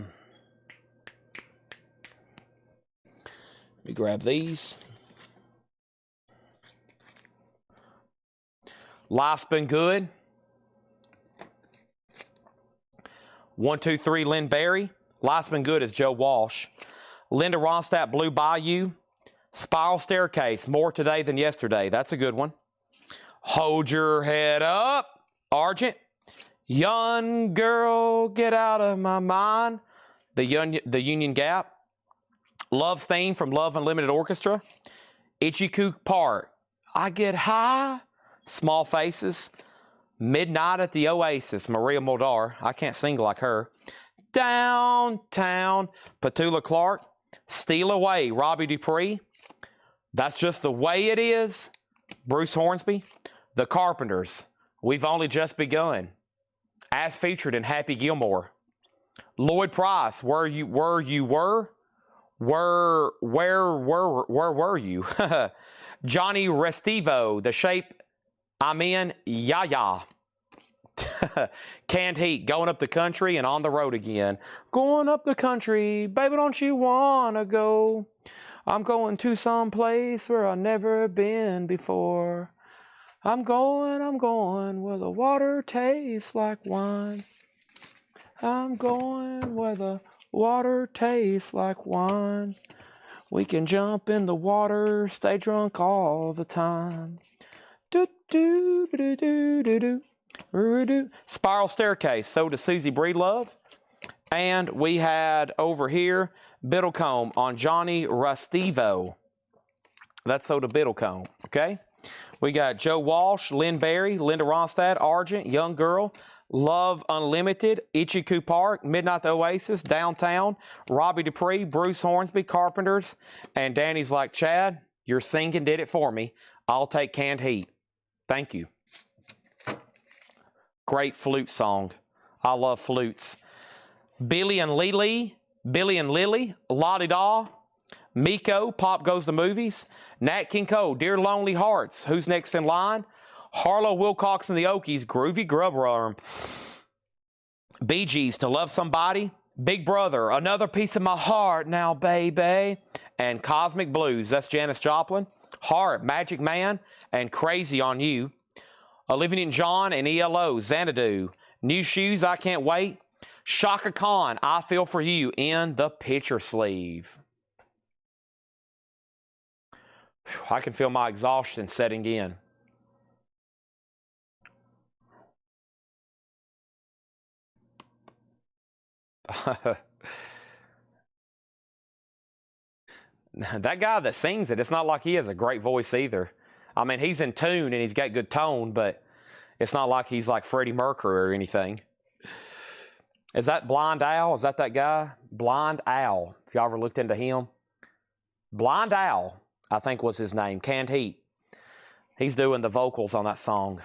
me grab these. Life's Been Good. 1, 2, 3, Lynn Berry. Life's Been Good is Joe Walsh. Linda Ronstadt, Blue Bayou. Spiral Staircase, More Today Than Yesterday. That's a good one. Hold Your Head Up, Argent. Young Girl, Get Out of My Mind. The Union Gap. Love's Theme from Love Unlimited Orchestra. Ichiku Park, I Get High. Small Faces. Midnight at the Oasis, Maria Muldaur. I can't sing like her. Downtown, Petula Clark. Steal Away, Robbie Dupree. That's Just the Way It Is, Bruce Hornsby. The Carpenters, We've Only Just Begun. As featured in Happy Gilmore. Lloyd Price, Where You Were. Where were you? Johnny Restivo, The Shape I'm In, Ya. Canned Heat, Going Up the Country and On the Road Again. Going up the country, baby, don't you wanna go? I'm going to some place where I've never been before. I'm going where the water tastes like wine. I'm going where the water tastes like wine. We can jump in the water, stay drunk all the time. Do do do do do do. Spiral Staircase, So Does Susie Breedlove. And we had over here Biddlecombe on Johnny Restivo. That's So Does Biddlecombe, okay? We got Joe Walsh, Lynn Berry, Linda Ronstadt, Argent, Young Girl, Love Unlimited, Ichiku Park, Midnight the Oasis, Downtown, Robbie Dupree, Bruce Hornsby, Carpenters, and Danny's like, Chad, your singing did it for me. I'll take Canned Heat. Thank you. Great flute song. I love flutes. Billy and Lily, Lottie Daw, Miko, Pop Goes to Movies, Nat King Cole, Dear Lonely Hearts, Who's Next in Line, Harlow Wilcox and the Okies, Groovy Grub Worm, Bee Gees, To Love Somebody, Big Brother, Another Piece of My Heart Now Baby, and Cosmic Blues, that's Janis Joplin, Heart, Magic Man, and Crazy on You, Olivia Newton-John and ELO, Xanadu, New Shoes, I Can't Wait, Shaka Khan, I Feel For You in the picture sleeve. I can feel my exhaustion setting in. That guy that sings it, it's not like he has a great voice either. I mean, he's in tune and he's got good tone, but it's not like he's like Freddie Mercury or anything. Is that Blind Al? Is that guy? Blind Al. If y'all ever looked into him. Blind Al, I think was his name. Canned Heat. He's doing the vocals on that song.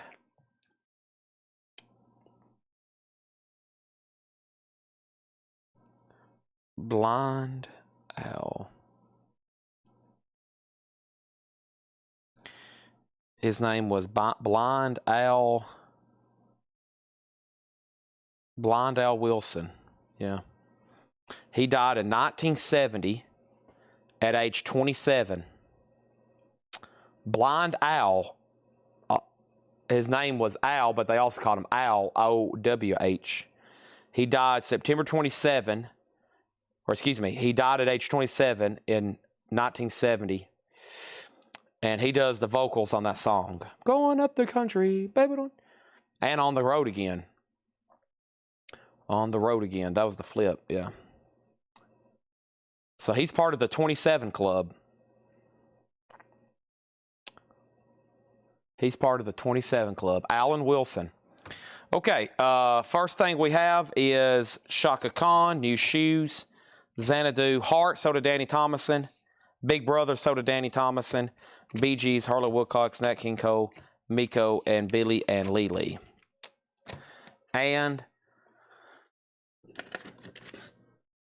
Blind Al. His name was Blind Al Wilson. Yeah. He died in 1970 at age 27. Blind Al, his name was Al, but they also called him Al, O-W-H. He died September 27, or excuse me, he died at age 27 in 1970. And he does the vocals on that song. Going up the country, baby, don't. And On the Road Again. On the Road Again. That was the flip, yeah. So he's part of the 27 Club. He's part of the 27 Club. Alan Wilson. Okay, first thing we have is Shaka Khan, New Shoes, Xanadu, Heart, So Did Danny Thomason, Big Brother, So Did Danny Thomason, Bee Gees, Harlow Wilcox, Nat King Cole, Miko, and Billy and Lily. And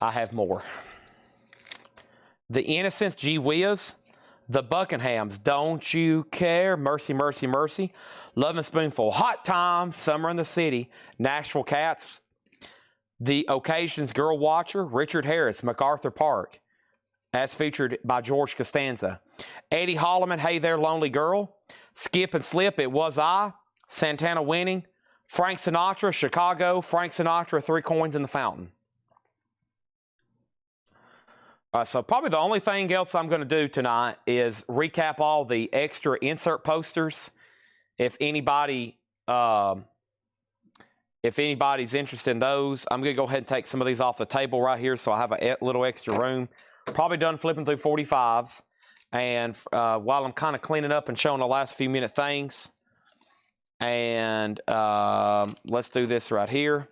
I have more. The Innocents, Gee Whiz, The Buckinghams, Don't You Care, Mercy, Mercy, Mercy, Lovin' Spoonful, Hot Time, Summer in the City, Nashville Cats, The Occasions, Girl Watcher, Richard Harris, MacArthur Park, as featured by George Costanza. Eddie Holloman, Hey There, Lonely Girl. Skip and Slip, It Was I. Santana Winning. Frank Sinatra, Chicago. Frank Sinatra, Three Coins in the Fountain. So probably the only thing else I'm going to do tonight is recap all the extra insert posters. If anybody's interested in those, I'm going to go ahead and take some of these off the table right here so I have a little extra room. Probably done flipping through 45s. And while I'm kind of cleaning up and showing the last few minute things, and let's do this right here.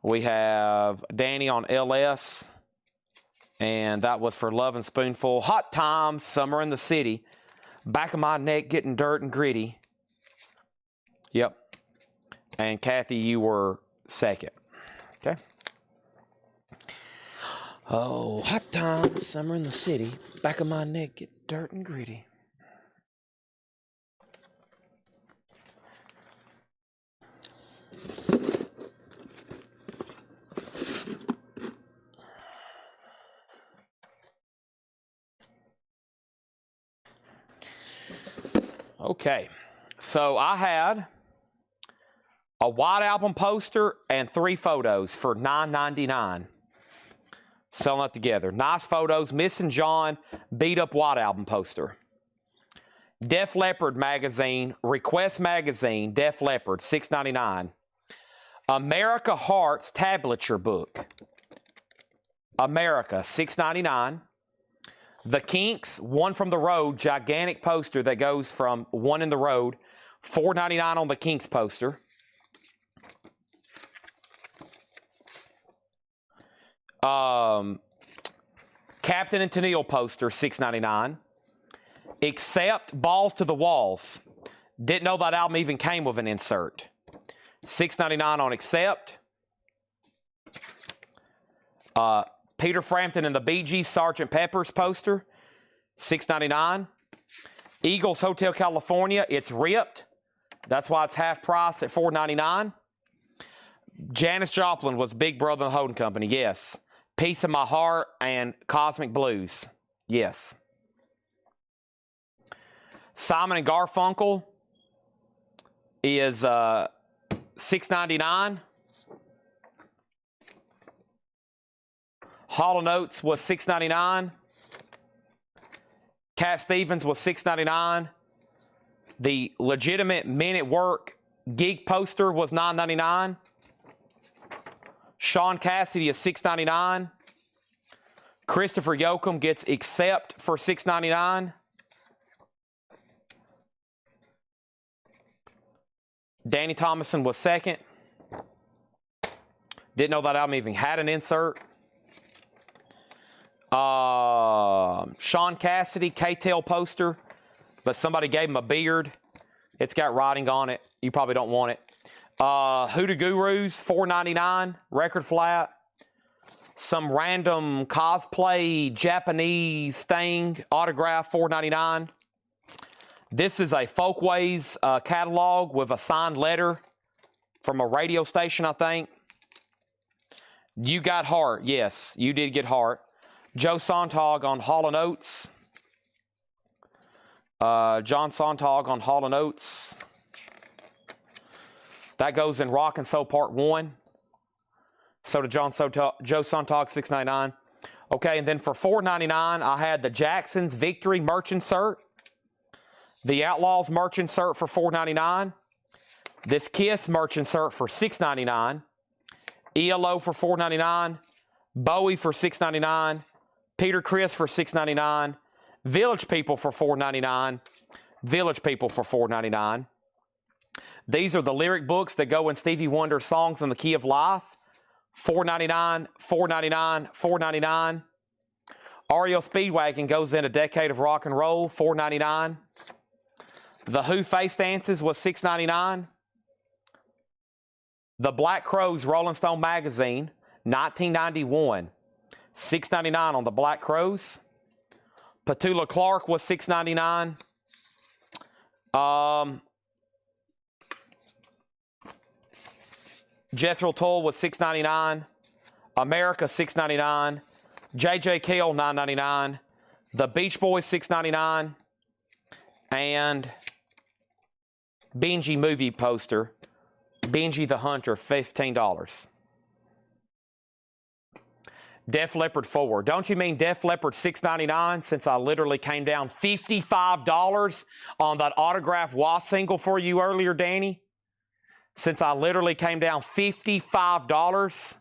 We have Danny on LS, and that was for Lovin' Spoonful. Hot Times, Summer in the City, Back of My Neck Getting Dirt and Gritty. Yep. And Kathy, you were second. Okay. Oh, hot time, summer in the city. Back of my neck get dirt and gritty. Okay, so I had a White Album poster and 3 photos for $9.99. Selling it together. Nice photos. Missing John, beat up White Album poster. Def Leppard magazine, Request magazine, Def Leppard, $6.99. America Hearts tablature book. America, $6.99. The Kinks, One from the Road, gigantic poster that goes from One in the Road, $4.99 on the Kinks poster. Captain and Tennille poster, $6.99. Accept, Balls to the Walls. Didn't know that album even came with an insert. $6.99 on Accept. Peter Frampton and the Bee Gees Sgt. Pepper's poster, $6.99. Eagles Hotel California, it's ripped. That's why it's half price at $4.99. Janis Joplin was Big Brother and the Holding Company, yes. Piece of My Heart and Cosmic Blues, yes. Simon and Garfunkel is $6.99. Hall & Oates was $6.99. Cat Stevens was $6.99. The Legitimate Men at Work gig poster was $9.99. Sean Cassidy is $6.99. Christopher Yoakum gets Accept for $6.99. Danny Thomason was second. Didn't know that album even had an insert. Sean Cassidy, K-Tail poster, but somebody gave him a beard. It's got writing on it. You probably don't want it. Hoodoo Gurus, $4.99, record flat. Some random cosplay Japanese Sting autograph, $4.99. This is a Folkways catalog with a signed letter from a radio station, I think. You got Heart. Yes, you did get Heart. Joe Sontag on Hall & Oates. John Sontag on Hall & Oates. That goes in Rock and Soul Part 1. So did Joe Sontag, $6.99. Okay, and then for $4.99, I had the Jacksons Victory merch insert. The Outlaws merch insert for $4.99. This Kiss merch insert for $6.99. ELO for $4.99. Bowie for $6.99. Peter Criss for $6.99. Village People for $4.99. Village People for $4.99. These are the lyric books that go in Stevie Wonder's Songs in the Key of Life. $4.99, $4.99, $4.99. REO Speedwagon goes in A Decade of Rock and Roll, $4.99. The Who Face Dances was $6.99. The Black Crowes Rolling Stone Magazine, 1991, $6.99 on the Black Crowes. Petula Clark was $6.99. Jethro Tull was $6.99. America, $6.99. J.J. Cale, $9.99. The Beach Boys, $6.99. And Benji movie poster, Benji the Hunter, $15. Def Leppard 4. Don't you mean Def Leppard $6.99 since I literally came down $55 on that autographed Wasp single for you earlier, Danny? Since I literally came down $55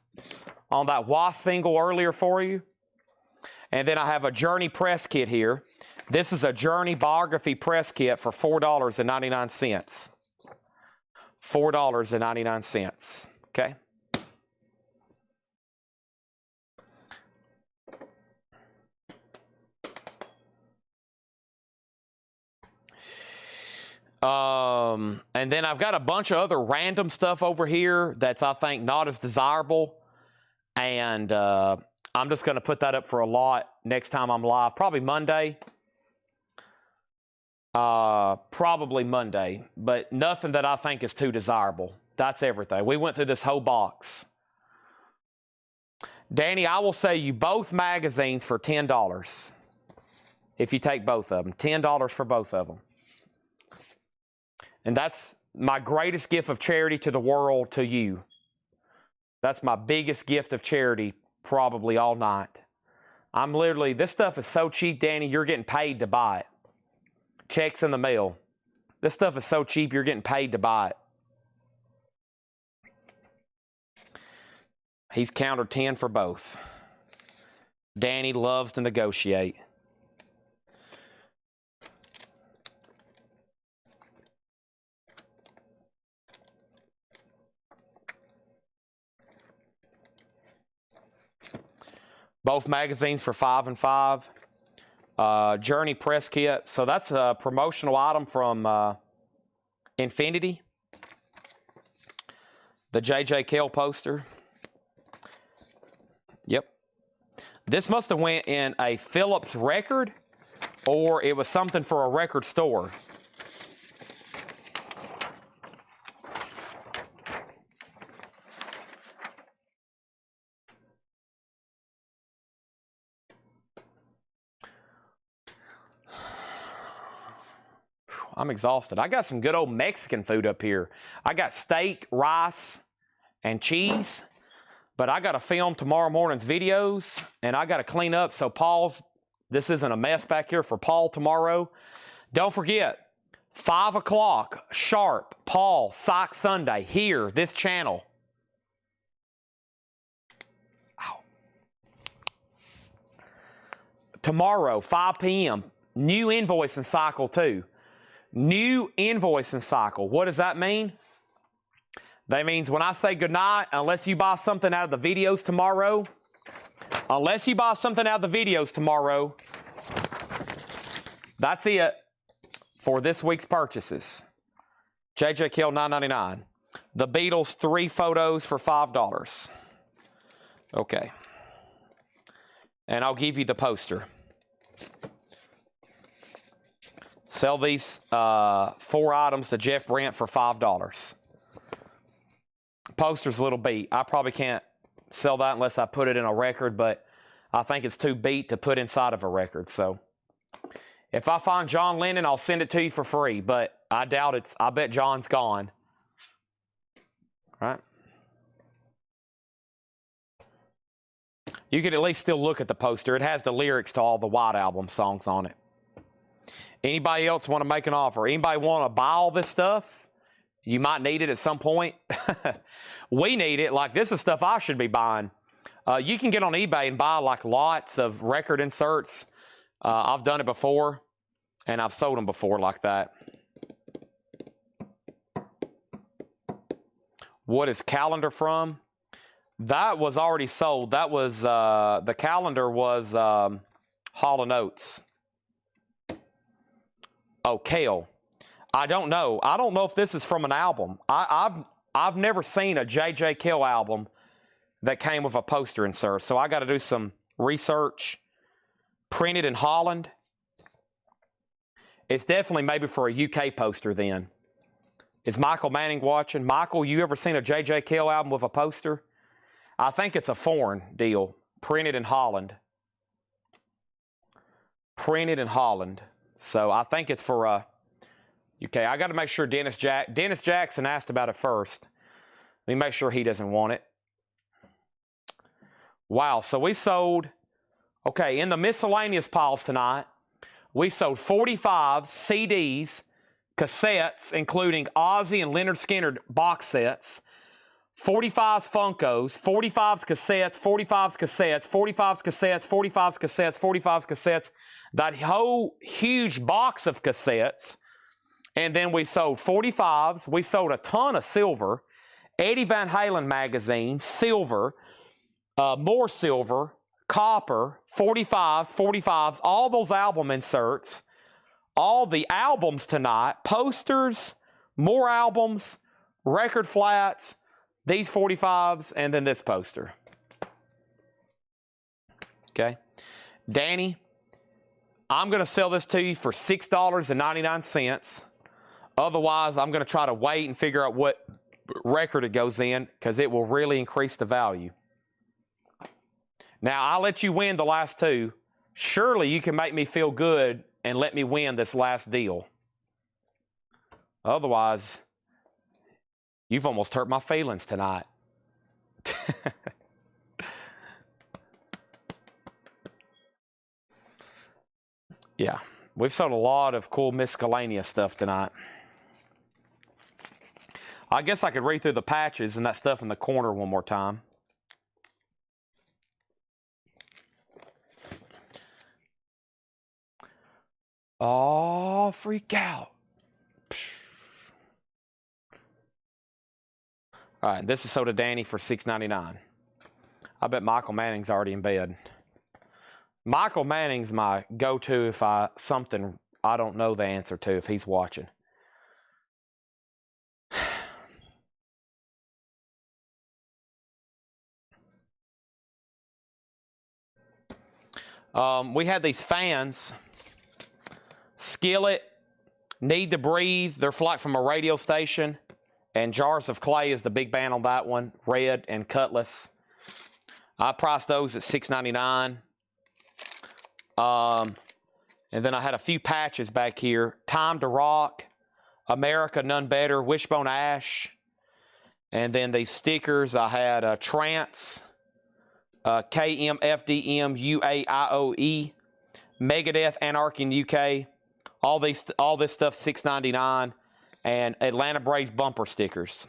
on that Wasp single earlier for you. And then I have a Journey press kit here. This is a Journey biography press kit for $4.99. $4.99. Okay? And then I've got a bunch of other random stuff over here that's, I think, not as desirable. And I I'm just going to put that up for a lot next time I'm live. Probably Monday. Probably Monday. But nothing that I think is too desirable. That's everything. We went through this whole box. Danny, I will sell you both magazines for $10. If you take both of them. $10 for both of them. And that's my greatest gift of charity to the world, to you. That's my biggest gift of charity probably all night. I'm literally, this stuff is so cheap, Danny, you're getting paid to buy it. Checks in the mail. This stuff is so cheap, you're getting paid to buy it. He's countered 10 for both. Danny loves to negotiate. Both magazines for $5 and $5. Journey press kit. So that's a promotional item from Infinity. The J.J. Kell poster. Yep. This must have went in a Phillips record, or it was something for a record store. I'm exhausted. I got some good old Mexican food up here. I got steak, rice, and cheese. But I got to film tomorrow morning's videos, and I got to clean up so this isn't a mess back here for Paul tomorrow. Don't forget, 5 o'clock sharp, Paul, Psych Sunday, here, this channel. Ow. Tomorrow, 5 p.m., new invoicing cycle too. New invoicing cycle. What does that mean? That means when I say goodnight, unless you buy something out of the videos tomorrow, that's it for this week's purchases. J.J. Kell $9.99. The Beatles 3 photos for $5. Okay. And I'll give you the poster. Sell these 4 items to Jeff Brent for $5. Poster's a little beat. I probably can't sell that unless I put it in a record, but I think it's too beat to put inside of a record. So if I find John Lennon, I'll send it to you for free, but I doubt I bet John's gone. Right? You can at least still look at the poster. It has the lyrics to all the White Album songs on it. Anybody else want to make an offer? Anybody want to buy all this stuff? You might need it at some point. We need it. Like, this is stuff I should be buying. You can get on eBay and buy like lots of record inserts. I've done it before, and I've sold them before like that. What is Calendar from? That was already sold. That was, the Calendar was Hall & Oates. Oh, Kale. I don't know. I don't know if this is from an album. I've never seen a J.J. Kell album that came with a poster insert, so I got to do some research. Printed in Holland. It's definitely maybe for a UK poster then. Is Michael Manning watching? Michael, you ever seen a J.J. Kell album with a poster? I think it's a foreign deal. Printed in Holland. Printed in Holland. So I think it's for UK. I got to make sure Dennis Jackson asked about it first. Let me make sure he doesn't want it. Wow, so we sold, okay, in the miscellaneous piles tonight, we sold 45 CDs, cassettes, including Ozzy and Lynyrd Skynyrd box sets, 45 Funkos, 45 cassettes, 45 cassettes, 45 cassettes, 45 cassettes, 45 cassettes, that whole huge box of cassettes. And then we sold 45s. We sold a ton of silver, Eddie Van Halen magazine, silver, more silver, copper, 45s, all those album inserts, all the albums tonight, posters, more albums, record flats, these 45s, and then this poster. Okay. Danny, I'm going to sell this to you for $6.99. Otherwise, I'm going to try to wait and figure out what record it goes in because it will really increase the value. Now, I'll let you win the last two. Surely you can make me feel good and let me win this last deal. Otherwise, you've almost hurt my feelings tonight. Yeah, we've sold a lot of cool miscellaneous stuff tonight. I guess I could read through the patches and that stuff in the corner one more time. Oh, freak out. All right, this is sold to Danny for $6.99. I bet Michael Manning's already in bed. Michael Manning's my go-to if something I don't know the answer to if he's watching. We had these fans, Skillet, Need to Breathe. They're like from a radio station. And Jars of Clay is the big band on that one, Red and Cutlass. I priced those at $6.99. And then I had a few patches back here. Time to Rock, America None Better, Wishbone Ash. And then these stickers, I had Trance, KMFDM UAIOE, Megadeth Anarchy in the UK. All this stuff $6.99. And Atlanta Braves bumper stickers.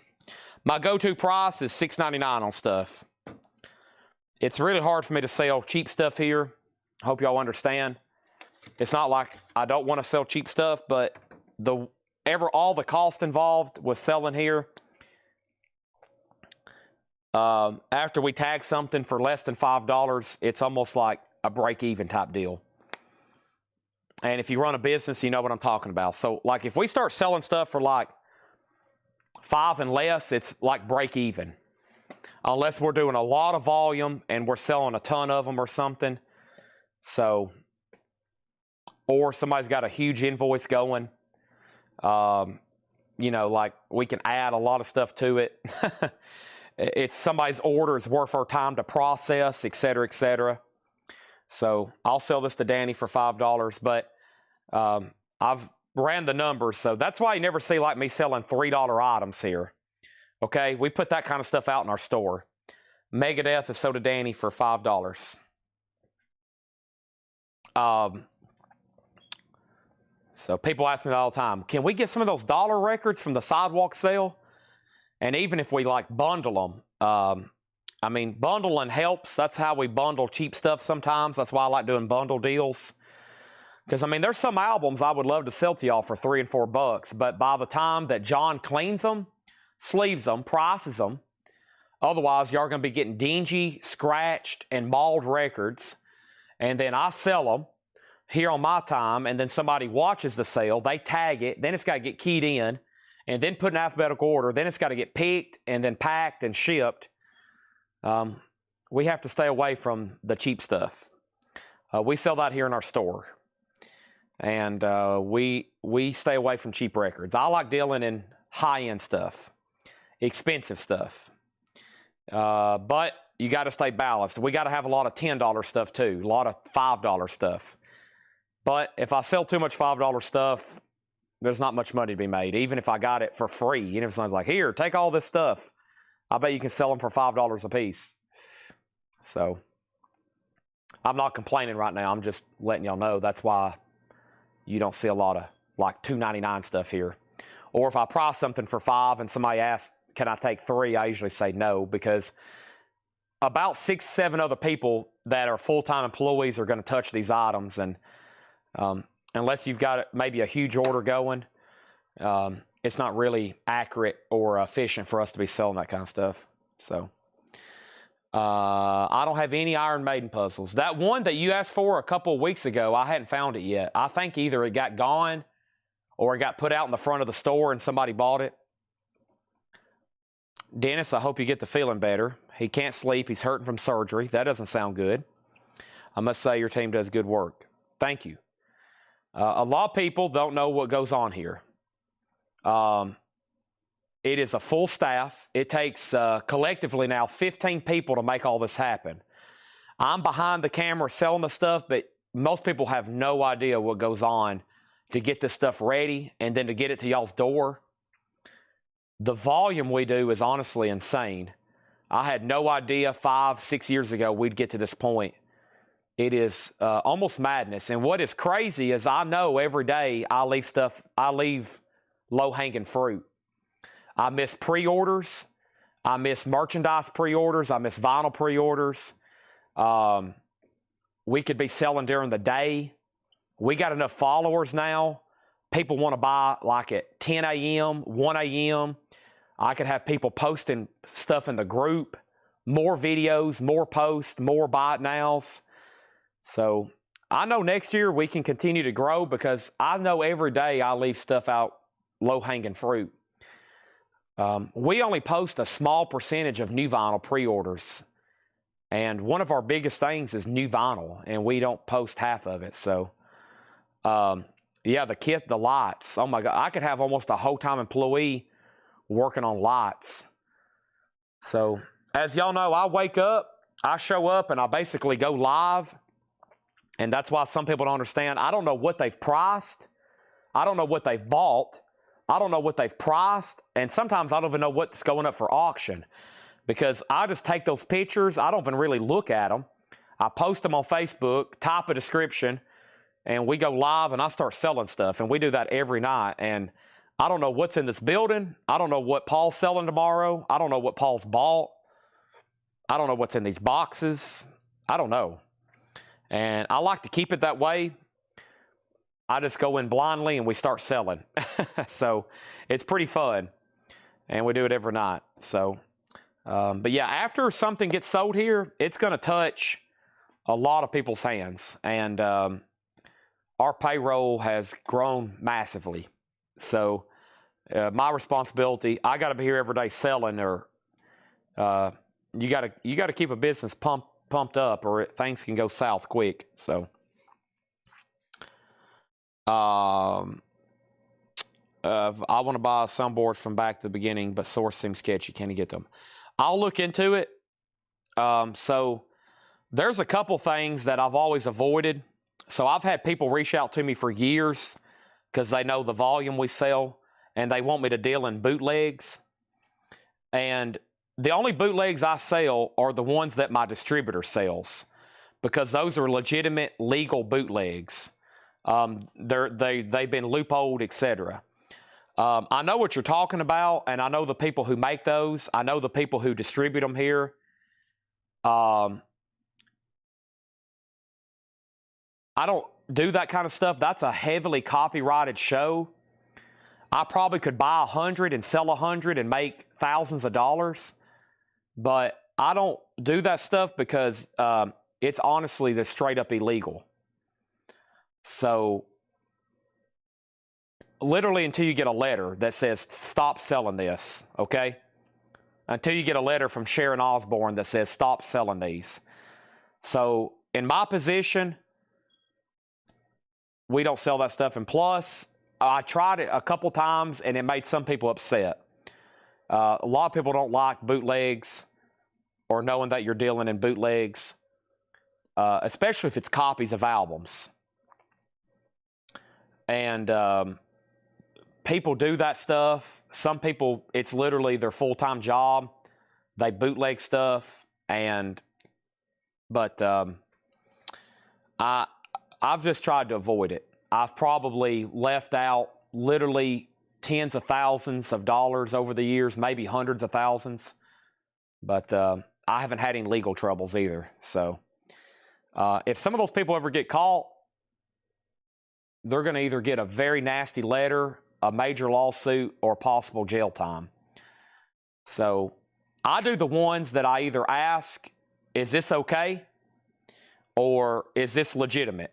My go-to price is $6.99 on stuff. It's really hard for me to sell cheap stuff here. Hope y'all understand. It's not like I don't want to sell cheap stuff, but all the cost involved with selling here. After we tag something for less than $5, it's almost like a break-even type deal. And if you run a business, you know what I'm talking about. So, like, if we start selling stuff for like $5 and less, it's like break-even. Unless we're doing a lot of volume and we're selling a ton of them or something. So, or somebody's got a huge invoice going. You know, like we can add a lot of stuff to it. It's somebody's order is worth our time to process, et cetera, et cetera. So I'll sell this to Danny for $5, but I've ran the numbers. So that's why you never see like me selling $3 items here. Okay, we put that kind of stuff out in our store. Megadeth is sold to Danny for $5. So people ask me all the time, can we get some of those dollar records from the sidewalk sale? And even if we like bundle them, I mean, bundling helps. That's how we bundle cheap stuff sometimes. That's why I like doing bundle deals. Because, I mean, there's some albums I would love to sell to y'all for $3 and $4, but by the time that John cleans them, sleeves them, prices them, otherwise y'all are going to be getting dingy, scratched, and mauled records. And then I sell them here on my time, and then somebody watches the sale, they tag it, then it's got to get keyed in, and then put in alphabetical order, then it's got to get picked, and then packed and shipped. We have to stay away from the cheap stuff. We sell that here in our store. And we stay away from cheap records. I like dealing in high-end stuff, expensive stuff. But you got to stay balanced. We got to have a lot of $10 stuff too, a lot of $5 stuff. But if I sell too much $5 stuff, there's not much money to be made, even if I got it for free. You know, if someone's like, here, take all this stuff. I bet you can sell them for $5 a piece. So I'm not complaining right now. I'm just letting y'all know that's why you don't see a lot of like $2.99 stuff here. Or if I price something for $5 and somebody asks, can I take $3? I usually say no, because about 6, 7 other people that are full-time employees are going to touch these items. And unless you've got maybe a huge order going, it's not really accurate or efficient for us to be selling that kind of stuff. So I don't have any Iron Maiden puzzles. That one that you asked for a couple of weeks ago, I hadn't found it yet. I think either it got gone or it got put out in the front of the store and somebody bought it. Dennis, I hope you get the feeling better. He can't sleep. He's hurting from surgery. That doesn't sound good. I must say your team does good work. Thank you. A lot of people don't know what goes on here. It is a full staff. It takes collectively now 15 people to make all this happen. I'm behind the camera selling the stuff, but most people have no idea what goes on to get this stuff ready and then to get it to y'all's door. The volume we do is honestly insane. I had no idea 5-6 years ago we'd get to this point. It is almost madness. And what is crazy is I know every day I leave low-hanging fruit. I miss pre-orders. I miss merchandise pre-orders. I miss vinyl pre-orders. We could be selling during the day. We got enough followers now. People want to buy like at 10 a.m., 1 a.m. I could have people posting stuff in the group, more videos, more posts, more buy it nows. So I know next year we can continue to grow because I know every day I leave stuff out low-hanging fruit. We only post a small percentage of new vinyl pre-orders. And one of our biggest things is new vinyl, and we don't post half of it. So, yeah, the kit, the lights. Oh, my God. I could have almost a whole-time employee working on lights. So, as y'all know, I wake up, I show up, and I basically go live. And that's why some people don't understand. I don't know what they've priced. I don't know what they've bought. I don't know what they've priced. And sometimes I don't even know what's going up for auction. Because I just take those pictures, I don't even really look at them. I post them on Facebook, type a description, and we go live and I start selling stuff. And we do that every night. And I don't know what's in this building. I don't know what Paul's selling tomorrow. I don't know what Paul's bought. I don't know what's in these boxes. I don't know. And I like to keep it that way. I just go in blindly and we start selling. So it's pretty fun. And we do it every night. So. But yeah, after something gets sold here, it's going to touch a lot of people's hands. And our payroll has grown massively. So my responsibility, I got to be here every day selling, or you got to keep a business pumped up, or things can go south quick. So I want to buy a soundboard from back to the beginning, but source seems sketchy. Can you get them? I'll look into it. So there's a couple things that I've always avoided. So I've had people reach out to me for years because they know the volume we sell and they want me to deal in bootlegs. And the only bootlegs I sell are the ones that my distributor sells, because those are legitimate legal bootlegs. They've been loopholed, etc. I know what you're talking about, and I know the people who make those. I know the people who distribute them here. I don't do that kind of stuff. That's a heavily copyrighted show. I probably could buy 100 and sell 100 and make thousands of dollars, but I don't do that stuff because it's honestly just straight up illegal. So literally until you get a letter that says stop selling this, okay? Until you get a letter from Sharon Osbourne that says stop selling these. So in my position, we don't sell that stuff. And plus, I tried it a couple times and it made some people upset. A lot of people don't like bootlegs or knowing that you're dealing in bootlegs, especially if it's copies of albums. And people do that stuff. Some people, it's literally their full-time job. They bootleg stuff, but I've just tried to avoid it. I've probably left out literally tens of thousands of dollars over the years, maybe hundreds of thousands. But I haven't had any legal troubles either. So if some of those people ever get caught, they're going to either get a very nasty letter, a major lawsuit, or possible jail time. So I do the ones that I either ask, is this okay? Or is this legitimate?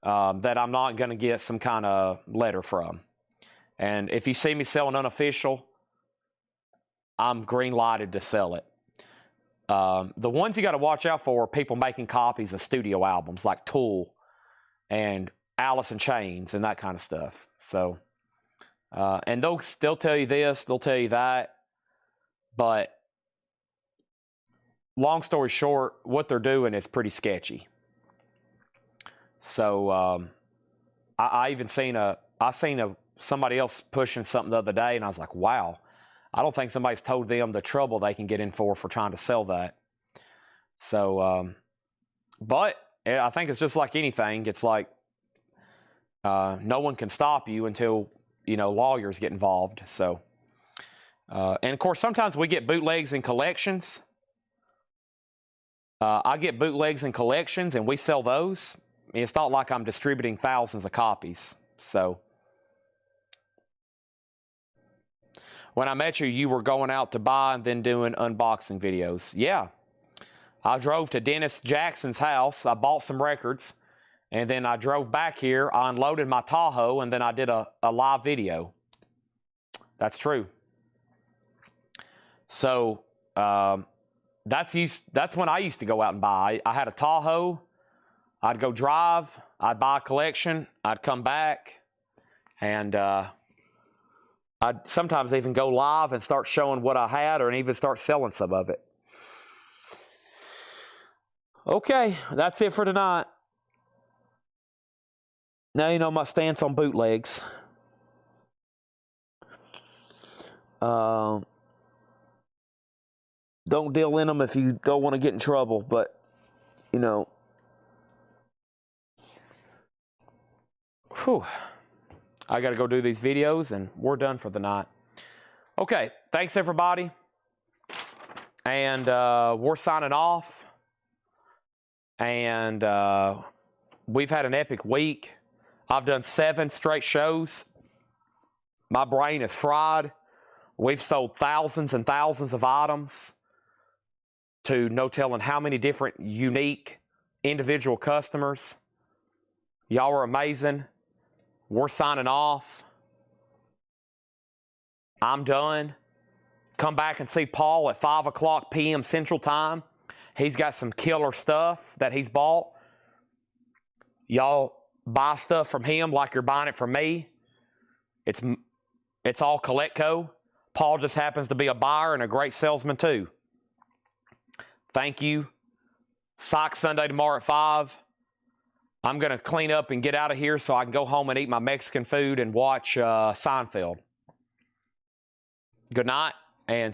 That I'm not going to get some kind of letter from. And if you see me selling unofficial, I'm green lighted to sell it. The ones you got to watch out for are people making copies of studio albums like Tool and Alice in Chains and that kind of stuff. So, and they'll tell you this, they'll tell you that, but long story short, what they're doing is pretty sketchy. So, I even seen somebody else pushing something the other day, and I was like, wow, I don't think somebody's told them the trouble they can get in for trying to sell that. So, but I think it's just like anything. It's like no one can stop you until, lawyers get involved. So, and of course, sometimes we get bootlegs and collections. I get bootlegs and collections, and we sell those. It's not like I'm distributing thousands of copies. So, when I met you, you were going out to buy and then doing unboxing videos. Yeah. I drove to Dennis Jackson's house. I bought some records. And then I drove back here. I unloaded my Tahoe, and then I did a live video. That's true. So, that's when I used to go out and buy. I had a Tahoe. I'd go drive. I'd buy a collection. I'd come back. And I'd sometimes even go live and start showing what I had, or even start selling some of it. Okay, that's it for tonight. Now you know my stance on bootlegs. Don't deal in them if you don't want to get in trouble, but, whew. I got to go do these videos, and we're done for the night. Okay, thanks, everybody. And we're signing off. And we've had an epic week. I've done 7 straight shows. My brain is fried. We've sold thousands and thousands of items to no telling how many different unique individual customers. Y'all are amazing. We're signing off. I'm done. Come back and see Paul at 5 o'clock p.m. Central Time. He's got some killer stuff that he's bought. Y'all buy stuff from him like you're buying it from me. It's all Coletco. Paul just happens to be a buyer and a great salesman too. Thank you. Sock Sunday tomorrow at 5. I'm going to clean up and get out of here so I can go home and eat my Mexican food and watch Seinfeld. Good night, and